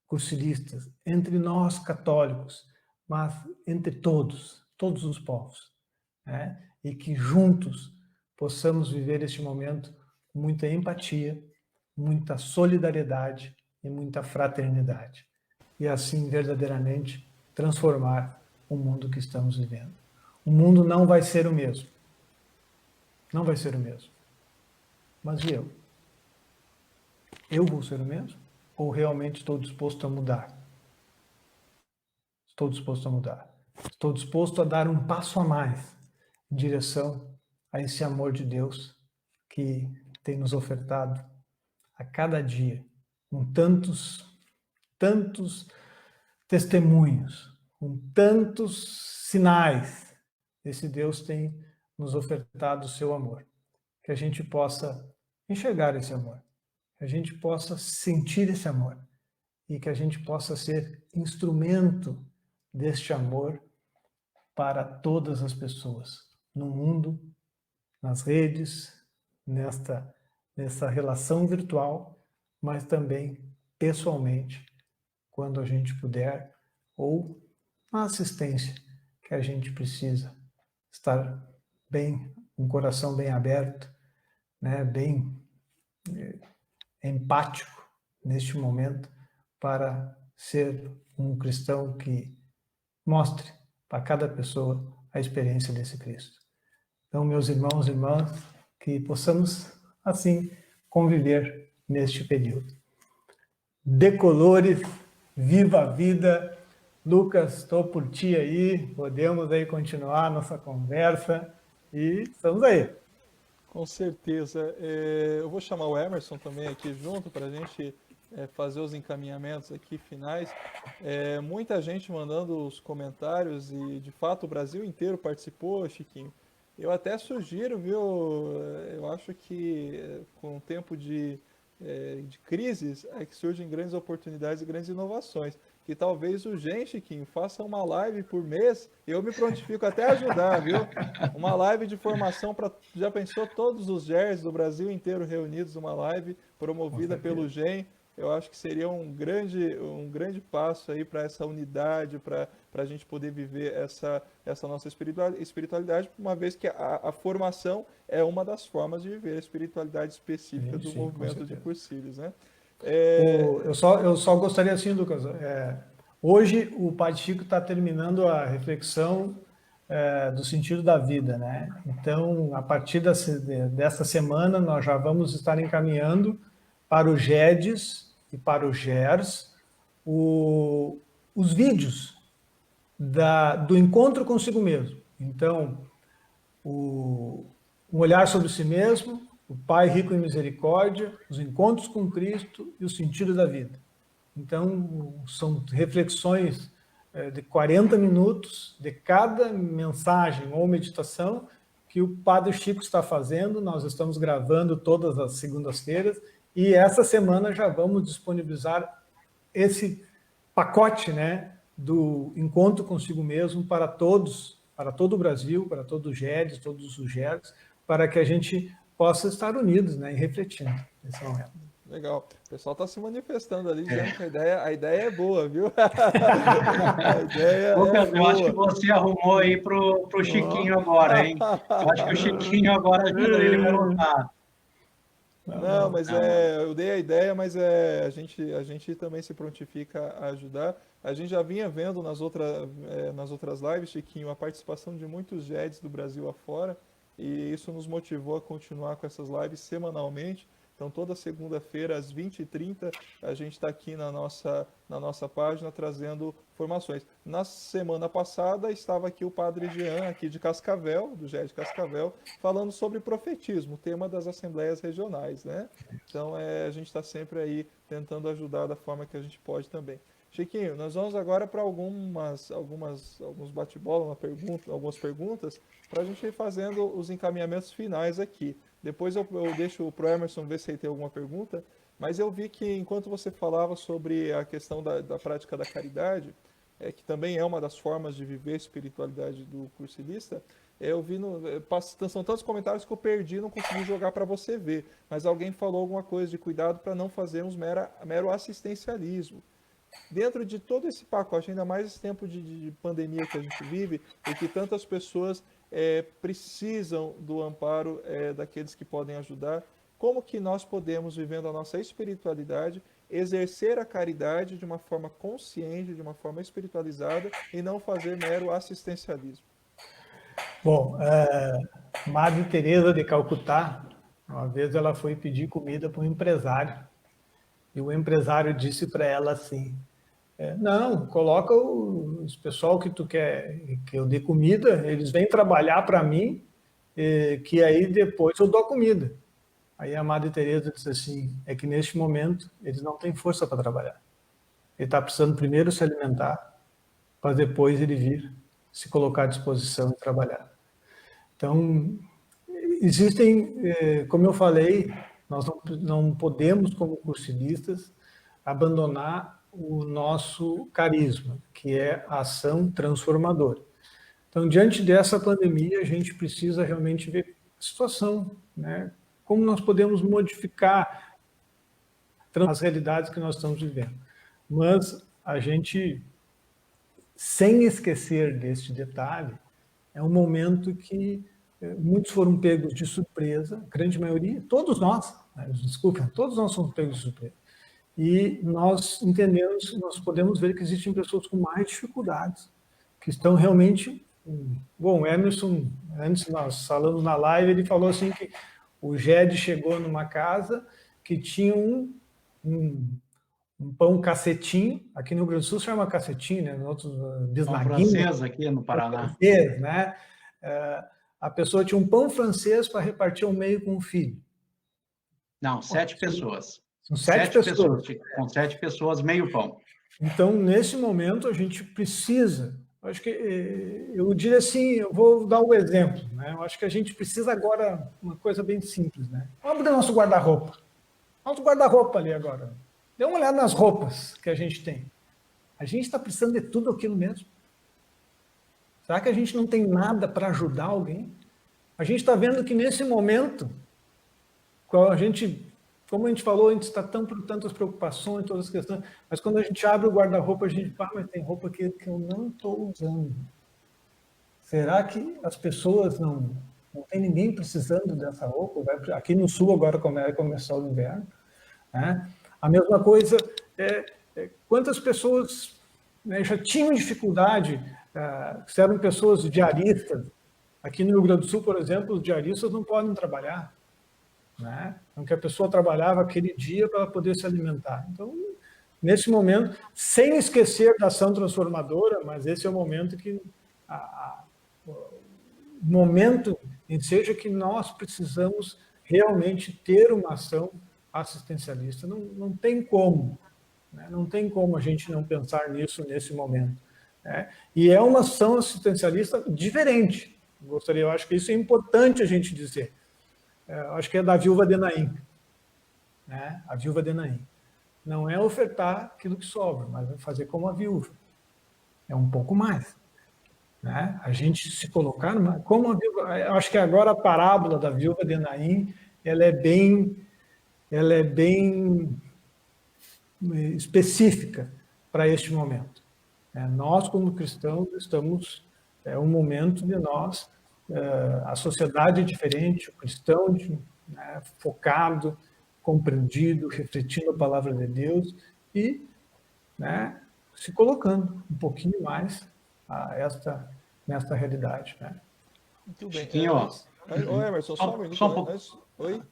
cursilistas, entre nós, católicos, mas entre todos os povos, né? E que juntos possamos viver este momento com muita empatia, muita solidariedade e muita fraternidade. E assim, verdadeiramente, transformar o mundo que estamos vivendo. O mundo não vai ser o mesmo. Não vai ser o mesmo. Mas e eu? Eu vou ser o mesmo? Ou realmente estou disposto a mudar? Estou disposto a mudar. Estou disposto a dar um passo a mais em direção a esse amor de Deus que tem nos ofertado a cada dia, com tantos testemunhos, com tantos sinais. Esse Deus tem nos ofertado o seu amor. Que a gente possa enxergar esse amor, que a gente possa sentir esse amor e que a gente possa ser instrumento deste amor para todas as pessoas, no mundo, nas redes, nessa relação virtual, mas também pessoalmente, quando a gente puder, ou na assistência que a gente precisa, estar bem, com o coração bem aberto, né, bem empático neste momento, para ser um cristão que mostre para cada pessoa a experiência desse Cristo. Então, meus irmãos e irmãs, que possamos, assim, conviver neste período. Decolores, viva a vida. Lucas, estou por ti aí, podemos aí continuar nossa conversa e estamos aí. Com certeza. Eu vou chamar o Emerson também aqui junto para a gente fazer os encaminhamentos aqui finais. Muita gente mandando os comentários e, de fato, o Brasil inteiro participou, Chiquinho. Eu até sugiro, viu? Eu acho que com o tempo de crises é que surgem grandes oportunidades e grandes inovações. Que talvez o Chiquinho faça uma live por mês, eu me prontifico até a ajudar, viu? Uma live de formação para, já pensou, todos os GERs do Brasil inteiro reunidos numa live promovida pelo GEM. Eu acho que seria um grande passo aí para essa unidade, para a gente poder viver essa nossa espiritualidade, uma vez que a formação é uma das formas de viver a espiritualidade específica do movimento de Cursílios, né? Eu só gostaria assim, Lucas, hoje o Padre Chico está terminando a reflexão do sentido da vida, né? Então, a partir dessa semana, nós já vamos estar encaminhando para o GEDES e para o GERS os vídeos do encontro consigo mesmo. Então, um olhar sobre si mesmo, o Pai rico em misericórdia, os encontros com Cristo e o sentido da vida. Então, são reflexões de 40 minutos de cada mensagem ou meditação que o Padre Chico está fazendo. Nós estamos gravando todas as segundas-feiras e essa semana já vamos disponibilizar esse pacote, né, do encontro consigo mesmo para todos, para todo o Brasil, para todos os GEDs, todos os GERs, para que a gente possa estar unidos, né, e refletindo nesse momento. Legal. O pessoal está se manifestando ali, dizendo que a ideia é boa, viu? A ideia Lucas, é boa. eu acho que você arrumou aí pro Chiquinho agora, hein? Eu acho que o Chiquinho agora ajuda ele a montar. Não, mas eu dei a ideia, mas a gente também se prontifica a ajudar. A gente já vinha vendo nas outras lives, Chiquinho, a participação de muitos GEDs do Brasil afora, e isso nos motivou a continuar com essas lives semanalmente. Então, toda segunda-feira, às 20h30, a gente está aqui na nossa página trazendo formações. Na semana passada, estava aqui o Padre Jean, aqui de Cascavel, do GED Cascavel, falando sobre profetismo, o tema das assembleias regionais, né? Então, a gente está sempre aí tentando ajudar da forma que a gente pode também. Chiquinho, nós vamos agora para alguns bate-bola, algumas perguntas, para a gente ir fazendo os encaminhamentos finais aqui. Depois eu deixo para o Emerson ver se ele tem alguma pergunta, mas eu vi que enquanto você falava sobre a questão da prática da caridade, que também é uma das formas de viver a espiritualidade do cursilista, eu vi, são tantos comentários que eu perdi, não consegui jogar para você ver, mas alguém falou alguma coisa de cuidado para não fazermos mero assistencialismo. Dentro de todo esse pacote, ainda mais esse tempo de pandemia que a gente vive, e que tantas pessoas precisam do amparo daqueles que podem ajudar, como que nós podemos, vivendo a nossa espiritualidade, exercer a caridade de uma forma consciente, de uma forma espiritualizada, e não fazer mero assistencialismo? Bom, Madre Teresa de Calcutá, uma vez ela foi pedir comida para um empresário, e o empresário disse para ela assim: não, coloca os pessoal que tu quer que eu dê comida, eles vêm trabalhar para mim, que aí depois eu dou comida. Aí a Madre Teresa disse assim: é que neste momento eles não têm força para trabalhar. Ele está precisando primeiro se alimentar, para depois ele vir se colocar à disposição e trabalhar. Então, existem, como eu falei, nós não podemos, como cursilistas, abandonar o nosso carisma, que é a ação transformadora. Então, diante dessa pandemia, a gente precisa realmente ver a situação, né? Como nós podemos modificar as realidades que nós estamos vivendo. Mas a gente, sem esquecer deste detalhe, é um momento que muitos foram pegos de surpresa, a grande maioria, todos nós, desculpa, todos nós somos pegos de surpresa. E nós entendemos, nós podemos ver que existem pessoas com mais dificuldades, que estão realmente... Bom, o Emerson, antes nós falamos na live, ele falou assim que o Ged chegou numa casa que tinha um pão cacetinho, aqui no Rio Grande do Sul chama cacetinho, né? Nos outros, bisnaguinho. Pão francês aqui no Paraná. Francês, né? A pessoa tinha um pão francês para repartir ao meio com o filho. Não, 7 pessoas. São 7 pessoas. Com 7 pessoas, meio pão. Então, nesse momento, a gente precisa... Acho que eu diria assim, eu vou dar um exemplo, né? Eu acho que a gente precisa agora uma coisa bem simples, né? Vamos abrir nosso guarda-roupa. Nosso guarda-roupa ali agora. Dê uma olhada nas roupas que a gente tem. A gente está precisando de tudo aquilo mesmo. Será que a gente não tem nada para ajudar alguém? A gente está vendo que nesse momento, como a gente falou, a gente está por tantas preocupações, todas as questões, mas quando a gente abre o guarda-roupa, a gente fala, mas tem roupa que eu não estou usando. Será que as pessoas não tem ninguém precisando dessa roupa? Aqui no Sul agora vai começar o inverno, né? A mesma coisa, quantas pessoas, né, já tinham dificuldade, se eram pessoas diaristas. Aqui no Rio Grande do Sul, por exemplo, os diaristas não podem trabalhar, né? Então, que a pessoa trabalhava aquele dia para poder se alimentar. Então, nesse momento, sem esquecer da ação transformadora, mas esse é o momento que seja que nós precisamos realmente ter uma ação assistencialista. Não tem como, né? Não tem como a gente não pensar nisso nesse momento, né? E é uma ação assistencialista diferente. Eu acho que isso é importante a gente dizer. Acho que é da viúva de Naim, né? A viúva de Naim. Não é ofertar aquilo que sobra, mas é fazer como a viúva. É um pouco mais, né? A gente se colocar como a viúva. Acho que agora a parábola da viúva de Naim, ela é bem específica para este momento. Nós, como cristãos, estamos... É um momento de nós... A sociedade é diferente, o cristão, né, focado, compreendido, refletindo a palavra de Deus e, né, se colocando um pouquinho mais nesta realidade, né? Muito bem. Chiquinho, Ô, Emerson, só um minuto. Oi?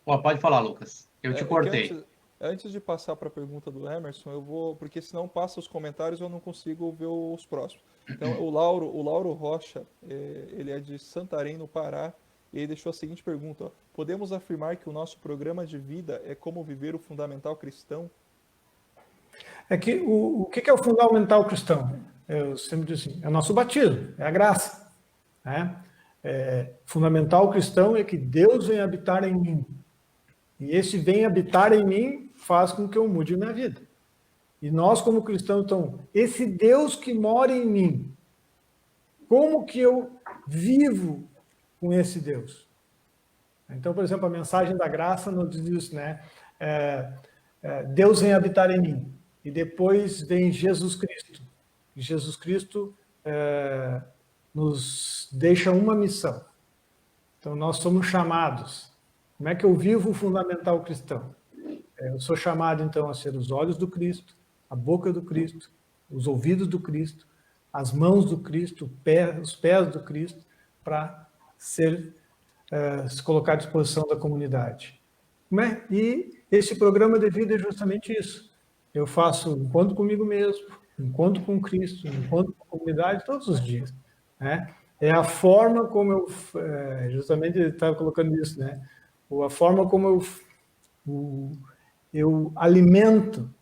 Pode falar, Lucas. Eu te cortei. Antes de passar para a pergunta do Emerson, eu vou, porque senão passa os comentários e eu não consigo ver os próximos. Então, o Lauro Rocha, ele é de Santarém, no Pará, e ele deixou a seguinte pergunta: ó, podemos afirmar que o nosso programa de vida é como viver o fundamental cristão? O que é o fundamental cristão? Eu sempre digo assim, é o nosso batismo, é a graça, né? Fundamental cristão é que Deus vem habitar em mim. E esse vem habitar em mim faz com que eu mude minha vida. E nós, como cristãos, então, esse Deus que mora em mim, como que eu vivo com esse Deus? Então, por exemplo, a mensagem da graça nos diz, né? Deus vem habitar em mim. E depois vem Jesus Cristo. E Jesus Cristo nos deixa uma missão. Então, nós somos chamados. Como é que eu vivo o fundamental cristão? Eu sou chamado, então, a ser os olhos do Cristo, a boca do Cristo, os ouvidos do Cristo, as mãos do Cristo, os pés do Cristo, para se colocar à disposição da comunidade. E esse programa de vida é justamente isso. Eu faço encontro comigo mesmo, encontro com Cristo, encontro com a comunidade todos os dias, né? É a forma como eu, justamente estava colocando isso, né? A forma como eu alimento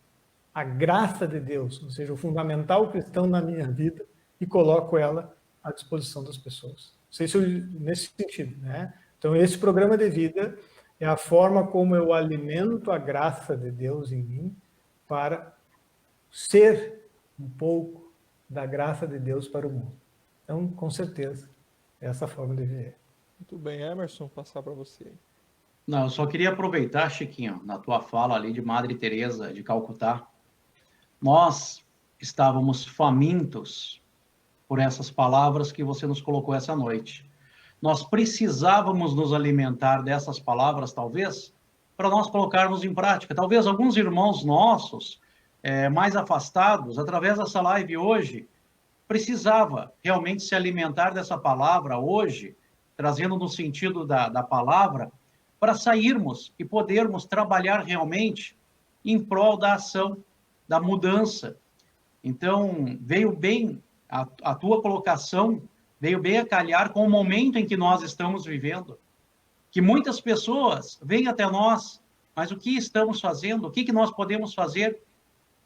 a graça de Deus, ou seja, o fundamental cristão na minha vida, e coloco ela à disposição das pessoas. Não sei se nesse sentido, né? Então, esse programa de vida é a forma como eu alimento a graça de Deus em mim para ser um pouco da graça de Deus para o mundo. Então, com certeza, é essa forma de viver. Muito bem, Emerson, passar para você. Não, eu só queria aproveitar, Chiquinho, na tua fala ali de Madre Teresa de Calcutá. Nós estávamos famintos por essas palavras que você nos colocou essa noite. Nós precisávamos nos alimentar dessas palavras, talvez, para nós colocarmos em prática. Talvez alguns irmãos nossos, mais afastados, através dessa live hoje, precisava realmente se alimentar dessa palavra hoje, trazendo no sentido da palavra, para sairmos e podermos trabalhar realmente em prol da ação, da mudança. Então, veio bem a tua colocação, veio bem a calhar com o momento em que nós estamos vivendo, que muitas pessoas vêm até nós, mas o que estamos fazendo? O que nós podemos fazer?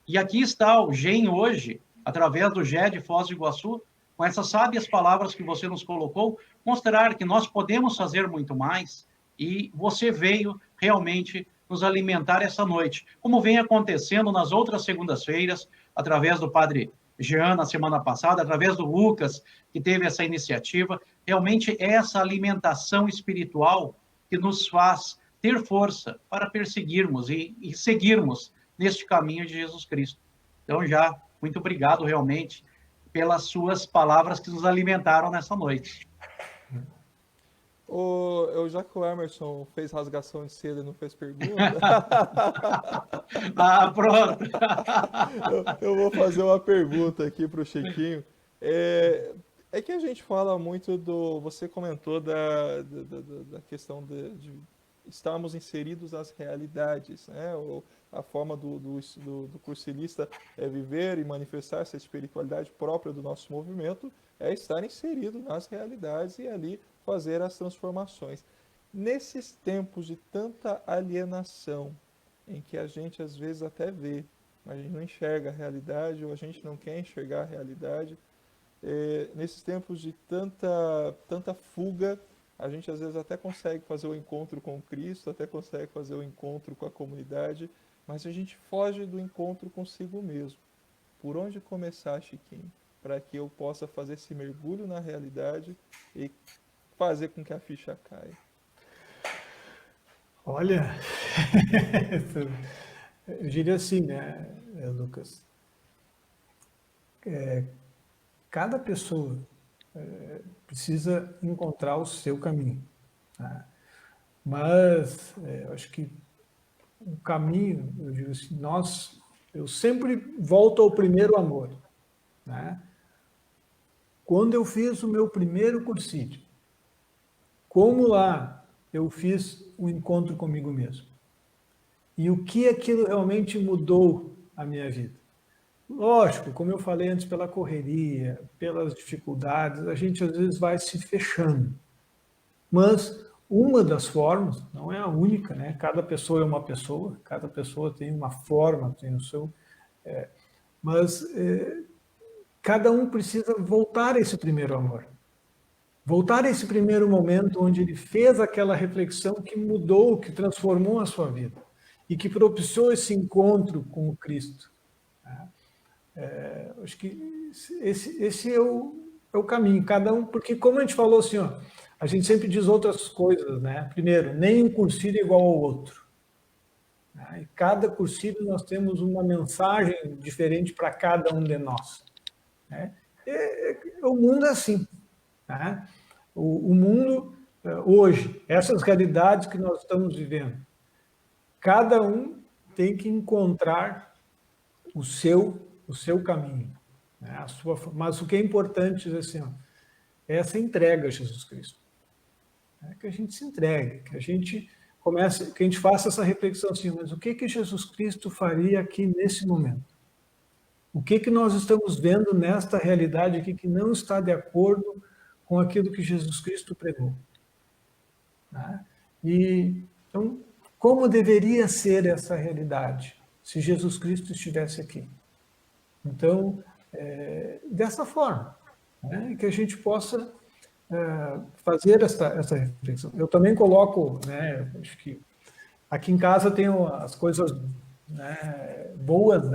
E aqui está o GEM hoje, através do GE de Foz do Iguaçu, com essas sábias palavras que você nos colocou, mostrar que nós podemos fazer muito mais, e você veio realmente nos alimentar essa noite, como vem acontecendo nas outras segundas-feiras, através do Padre Jean na semana passada, através do Lucas, que teve essa iniciativa. Realmente é essa alimentação espiritual que nos faz ter força para perseguirmos e seguirmos neste caminho de Jesus Cristo. Então, já, muito obrigado realmente pelas suas palavras que nos alimentaram nessa noite. Já que o Emerson fez rasgação de seda e não fez pergunta... Pronto! eu vou fazer uma pergunta aqui para o Chiquinho. É que a gente fala muito do... Você comentou da questão de estarmos inseridos nas realidades, né? A forma do cursilista é viver e manifestar essa espiritualidade própria do nosso movimento, é estar inserido nas realidades e ali fazer as transformações. Nesses tempos de tanta alienação, em que a gente às vezes até vê, mas a gente não enxerga a realidade, ou a gente não quer enxergar a realidade, nesses tempos de tanta fuga, a gente às vezes até consegue fazer o encontro com Cristo, até consegue fazer o encontro com a comunidade, mas a gente foge do encontro consigo mesmo. Por onde começar, Chiquinho? Para que eu possa fazer esse mergulho na realidade e fazer com que a ficha caia. Olha, eu diria assim, né, Lucas? Cada pessoa precisa encontrar o seu caminho. Tá? Mas eu acho que o caminho, eu digo assim, eu sempre volto ao primeiro amor. Né? Quando eu fiz o meu primeiro cursídio, como lá eu fiz um encontro comigo mesmo. E o que aquilo realmente mudou a minha vida. Lógico, como eu falei antes, pela correria, pelas dificuldades, a gente às vezes vai se fechando. Mas uma das formas, não é a única, né? Cada pessoa é uma pessoa, cada pessoa tem uma forma, tem o seu... cada um precisa voltar a esse primeiro amor. Voltar a esse primeiro momento onde ele fez aquela reflexão que mudou, que transformou a sua vida e que propiciou esse encontro com o Cristo. Acho que esse é o caminho, cada um, porque como a gente falou assim, ó, a gente sempre diz outras coisas, né? Primeiro, nem um cursilho é igual ao outro. Né? E cada cursilho nós temos uma mensagem diferente para cada um de nós. Né? O mundo é assim. Né? O mundo, hoje, essas realidades que nós estamos vivendo, cada um tem que encontrar o seu caminho. Né? Mas o que é importante é assim, ó, é essa entrega a Jesus Cristo. Que a gente se entregue, que a gente comece, que a gente faça essa reflexão assim, mas o que Jesus Cristo faria aqui nesse momento? O que nós estamos vendo nesta realidade aqui que não está de acordo com aquilo que Jesus Cristo pregou? Né? E, então, como deveria ser essa realidade se Jesus Cristo estivesse aqui? Então, dessa forma, né, que a gente possa fazer essa reflexão. Eu também coloco, né, acho que aqui em casa tem as coisas, né, boas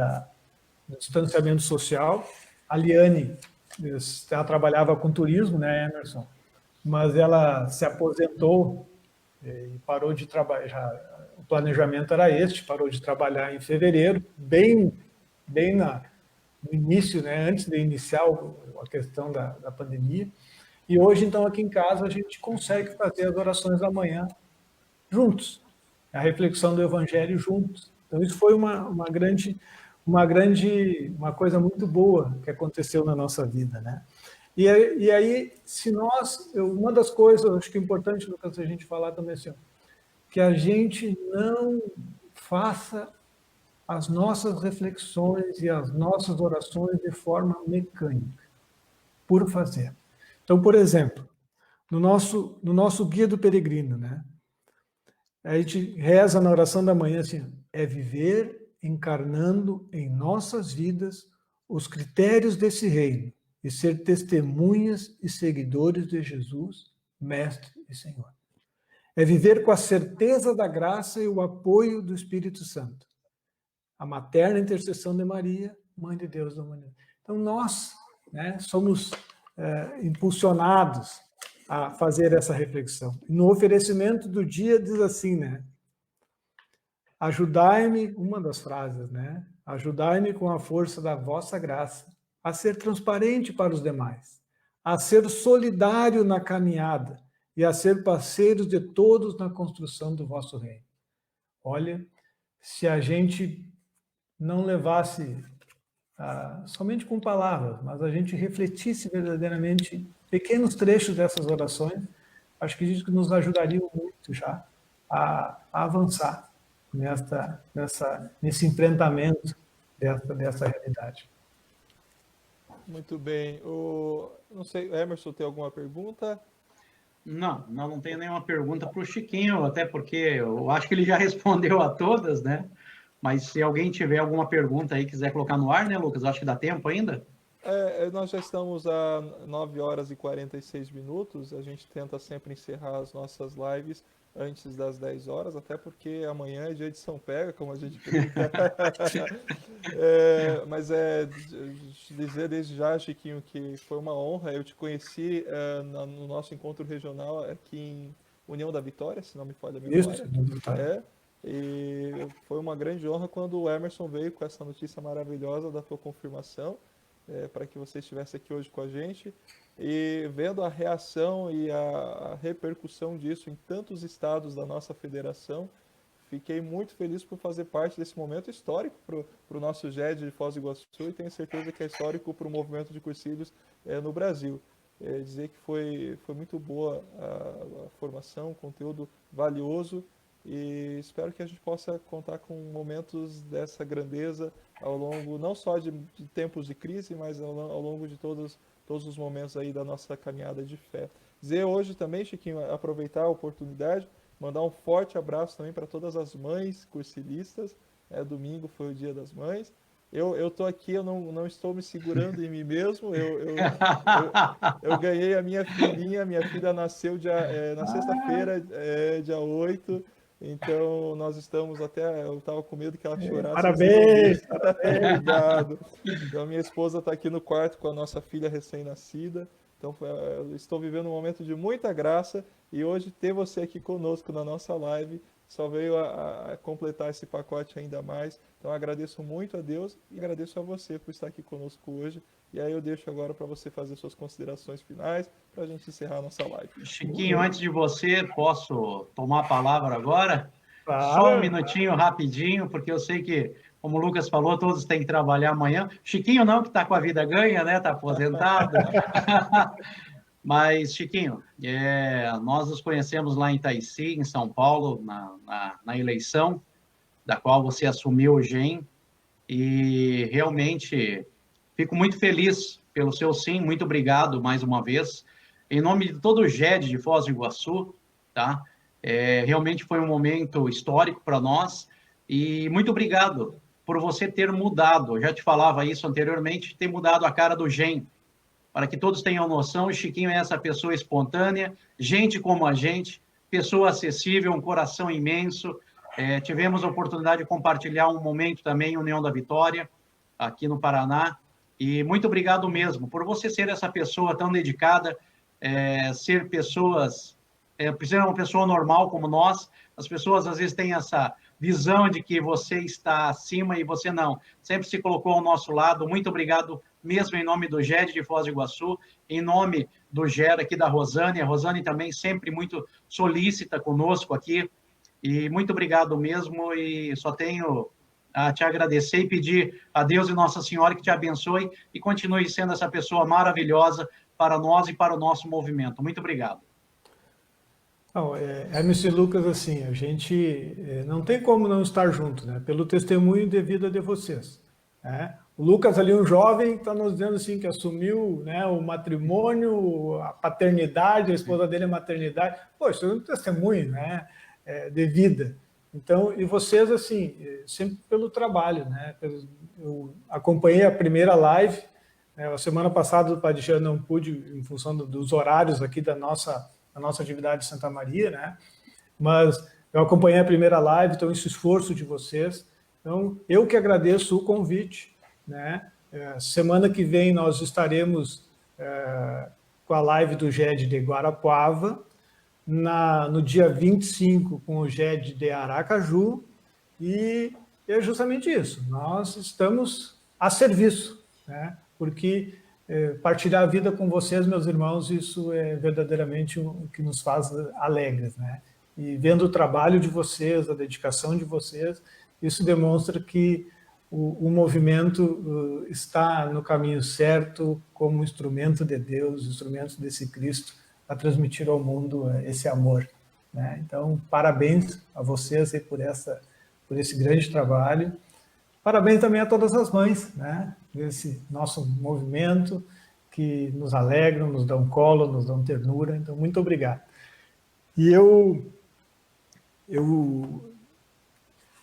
do distanciamento social. A Liane ela trabalhava com turismo, né, Emerson? Mas ela se aposentou e parou de trabalhar. O planejamento era este, parou de trabalhar em fevereiro, bem no início, né, antes de iniciar a questão da pandemia. E hoje, então, aqui em casa, a gente consegue fazer as orações da manhã juntos, a reflexão do Evangelho juntos. Então, isso foi uma coisa muito boa que aconteceu na nossa vida, né? E aí, uma das coisas, acho que é importante, Lucas, a gente falar também assim, que a gente não faça as nossas reflexões e as nossas orações de forma mecânica, por fazer. Então, por exemplo, no nosso guia do peregrino, né? A gente reza na oração da manhã assim, é viver encarnando em nossas vidas os critérios desse reino e ser testemunhas e seguidores de Jesus, Mestre e Senhor. É viver com a certeza da graça e o apoio do Espírito Santo. A materna intercessão de Maria, Mãe de Deus da humanidade. Então, nós, né, somos impulsionados a fazer essa reflexão. No oferecimento do dia diz assim, né? Ajudai-me, uma das frases, né? Ajudai-me com a força da vossa graça a ser transparente para os demais, a ser solidário na caminhada e a ser parceiros de todos na construção do vosso reino. Olha, se a gente não levasse somente com palavras, mas a gente refletisse verdadeiramente pequenos trechos dessas orações, acho que isso nos ajudaria muito já a avançar nesse enfrentamento dessa realidade. Muito bem. Não sei, Emerson, tem alguma pergunta? Não tenho nenhuma pergunta para o Chiquinho, até porque eu acho que ele já respondeu a todas, né? Mas se alguém tiver alguma pergunta aí, quiser colocar no ar, né, Lucas? Acho que dá tempo ainda? Nós já estamos a 9 horas e 46 minutos. A gente tenta sempre encerrar as nossas lives antes das 10 horas, até porque amanhã é dia de São Pega, como a gente brinca. Mas dizer desde já, Chiquinho, que foi uma honra. Eu te conheci no nosso encontro regional aqui em União da Vitória, se não me falha a memória. Isso, e foi uma grande honra quando o Emerson veio com essa notícia maravilhosa da tua confirmação, para que você estivesse aqui hoje com a gente. E vendo a reação e a repercussão disso em tantos estados da nossa federação, fiquei muito feliz por fazer parte desse momento histórico para o nosso GED de Foz do Iguaçu, e tenho certeza que é histórico para o movimento de cursílios no Brasil. Dizer que foi muito boa a formação, conteúdo valioso, e espero que a gente possa contar com momentos dessa grandeza ao longo, não só de tempos de crise, mas ao longo de todos os momentos aí da nossa caminhada de fé. Dizer hoje também, Chiquinho, aproveitar a oportunidade, mandar um forte abraço também para todas as mães cursilistas. Domingo foi o Dia das Mães. Eu tô aqui, eu não estou me segurando em mim mesmo. Eu ganhei a minha filhinha, minha filha nasceu na sexta-feira, dia 8. Então, nós estamos eu estava com medo que ela chorasse. Parabéns! Obrigado. Então, minha esposa está aqui no quarto com a nossa filha recém-nascida. Então, eu estou vivendo um momento de muita graça, e hoje ter você aqui conosco na nossa live só veio a completar esse pacote ainda mais. Então, agradeço muito a Deus e agradeço a você por estar aqui conosco hoje. E aí eu deixo agora para você fazer suas considerações finais, para a gente encerrar a nossa live. Chiquinho, antes de você, posso tomar a palavra agora? Claro. Só um minutinho, rapidinho, porque eu sei que, como o Lucas falou, todos têm que trabalhar amanhã. Chiquinho não, que está com a vida ganha, né? Está aposentado. Mas, Chiquinho, nós nos conhecemos lá em Itaici, em São Paulo, na eleição, da qual você assumiu o GEM, e realmente fico muito feliz pelo seu sim, muito obrigado mais uma vez. Em nome de todo o GED de Foz do Iguaçu, tá? Realmente foi um momento histórico para nós, e muito obrigado por você ter mudado, eu já te falava isso anteriormente, ter mudado a cara do GEM, para que todos tenham noção. O Chiquinho é essa pessoa espontânea, gente como a gente, pessoa acessível, um coração imenso. Tivemos a oportunidade de compartilhar um momento também em União da Vitória, aqui no Paraná, E muito obrigado mesmo por você ser essa pessoa tão dedicada, ser uma pessoa normal como nós. As pessoas às vezes têm essa visão de que você está acima e você não. Sempre se colocou ao nosso lado. Muito obrigado mesmo em nome do GED de Foz do Iguaçu, em nome do GER aqui da Rosane. A Rosane também sempre muito solícita conosco aqui. E muito obrigado mesmo, e só tenho a te agradecer e pedir a Deus e Nossa Senhora que te abençoe e continue sendo essa pessoa maravilhosa para nós e para o nosso movimento. Muito obrigado. Não, Hermes e Lucas, assim, a gente não tem como não estar junto, né? Pelo testemunho de vida de vocês, né? O Lucas ali, um jovem, está nos dizendo assim que assumiu, né, o matrimônio, a paternidade, a esposa dele é maternidade. Pô, isso é um testemunho, né, de vida. Então, e vocês, assim, sempre pelo trabalho, né? Eu acompanhei a primeira live, né, a semana passada o Padre Jean não pude, em função dos horários aqui da nossa atividade de Santa Maria, né? Mas eu acompanhei a primeira live, então esse esforço de vocês. Então, eu que agradeço o convite, né? Semana que vem nós estaremos com a live do GED de Guarapuava, no dia 25 com o GED de Aracaju, e é justamente isso, nós estamos a serviço, né? Porque partilhar a vida com vocês, meus irmãos, isso é verdadeiramente o que nos faz alegres, né? E vendo o trabalho de vocês, a dedicação de vocês, isso demonstra que o movimento está no caminho certo, como instrumento de Deus, instrumento desse Cristo, a transmitir ao mundo esse amor, né? Então, parabéns a vocês aí por esse grande trabalho. Parabéns também a todas as mães, né, desse nosso movimento, que nos alegram, nos dão colo, nos dão ternura. Então, muito obrigado. E eu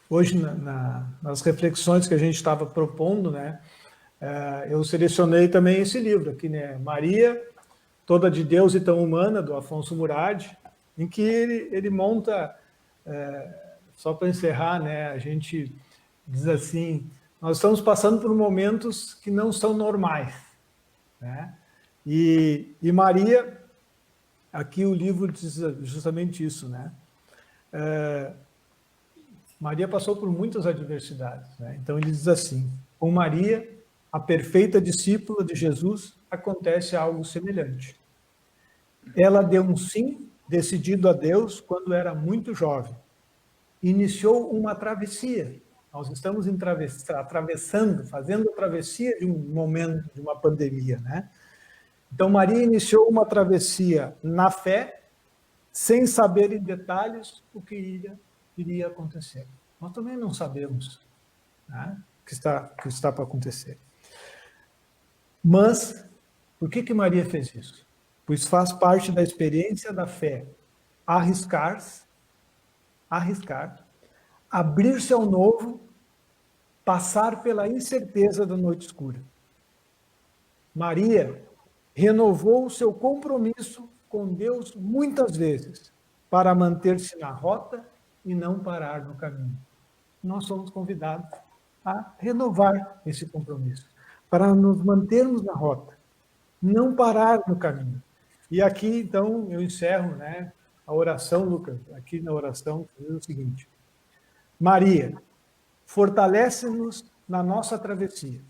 hoje, nas reflexões que a gente estava propondo, né, eu selecionei também esse livro aqui, né, Maria, Toda de Deus e Tão Humana, do Afonso Murad, em que ele monta, só para encerrar, né, a gente diz assim, nós estamos passando por momentos que não são normais, né? E Maria, aqui o livro diz justamente isso, né? Maria passou por muitas adversidades, né? Então ele diz assim, com Maria, a perfeita discípula de Jesus, acontece algo semelhante. Ela deu um sim decidido a Deus quando era muito jovem. Iniciou uma travessia. Nós estamos atravessando, fazendo a travessia de um momento, de uma pandemia, né? Então, Maria iniciou uma travessia na fé, sem saber em detalhes o que iria acontecer. Nós também não sabemos, né, o que está para acontecer. Mas, por que Maria fez isso? Pois faz parte da experiência da fé arriscar, abrir-se ao novo, passar pela incerteza da noite escura. Maria renovou o seu compromisso com Deus muitas vezes para manter-se na rota e não parar no caminho. Nós somos convidados a renovar esse compromisso, para nos mantermos na rota, não parar no caminho. E aqui, então, eu encerro, né, a oração, Lucas, aqui na oração, diz o seguinte: Maria, fortalece-nos na nossa travessia.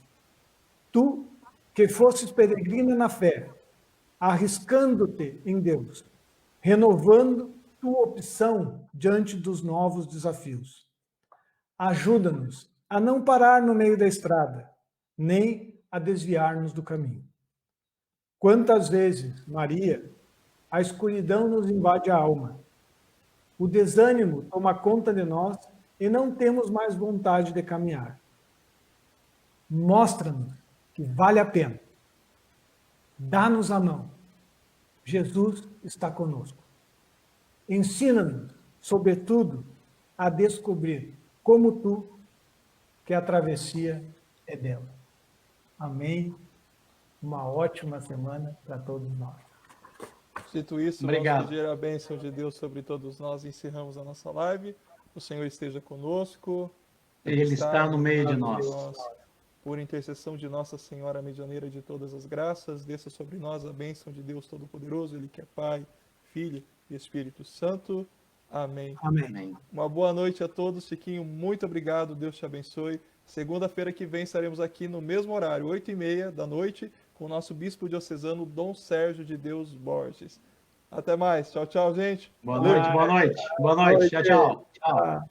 Tu, que fostes peregrina na fé, arriscando-te em Deus, renovando tua opção diante dos novos desafios. Ajuda-nos a não parar no meio da estrada, nem a desviar-nos do caminho. Quantas vezes, Maria, a escuridão nos invade a alma, o desânimo toma conta de nós e não temos mais vontade de caminhar. Mostra-nos que vale a pena. Dá-nos a mão. Jesus está conosco. Ensina-nos, sobretudo, a descobrir, como tu, que a travessia é dela. Amém. Uma ótima semana para todos nós. Dito isso, Obrigado. vamos pedir a bênção de Deus sobre todos nós e encerramos a nossa live. O Senhor esteja conosco. Ele está no meio de nós. por intercessão de Nossa Senhora Medianeira de todas as graças, desça sobre nós a bênção de Deus Todo-Poderoso, Ele que é Pai, Filho e Espírito Santo. Amém. Amém. Uma boa noite a todos, Chiquinho, muito obrigado, Deus te abençoe. Segunda-feira que vem estaremos aqui no mesmo horário, 8h30 da noite, com o nosso bispo diocesano, Dom Sérgio de Deus Borges. Até mais, tchau, tchau, gente. Boa noite, boa noite. Boa noite, tchau, tchau. Tchau.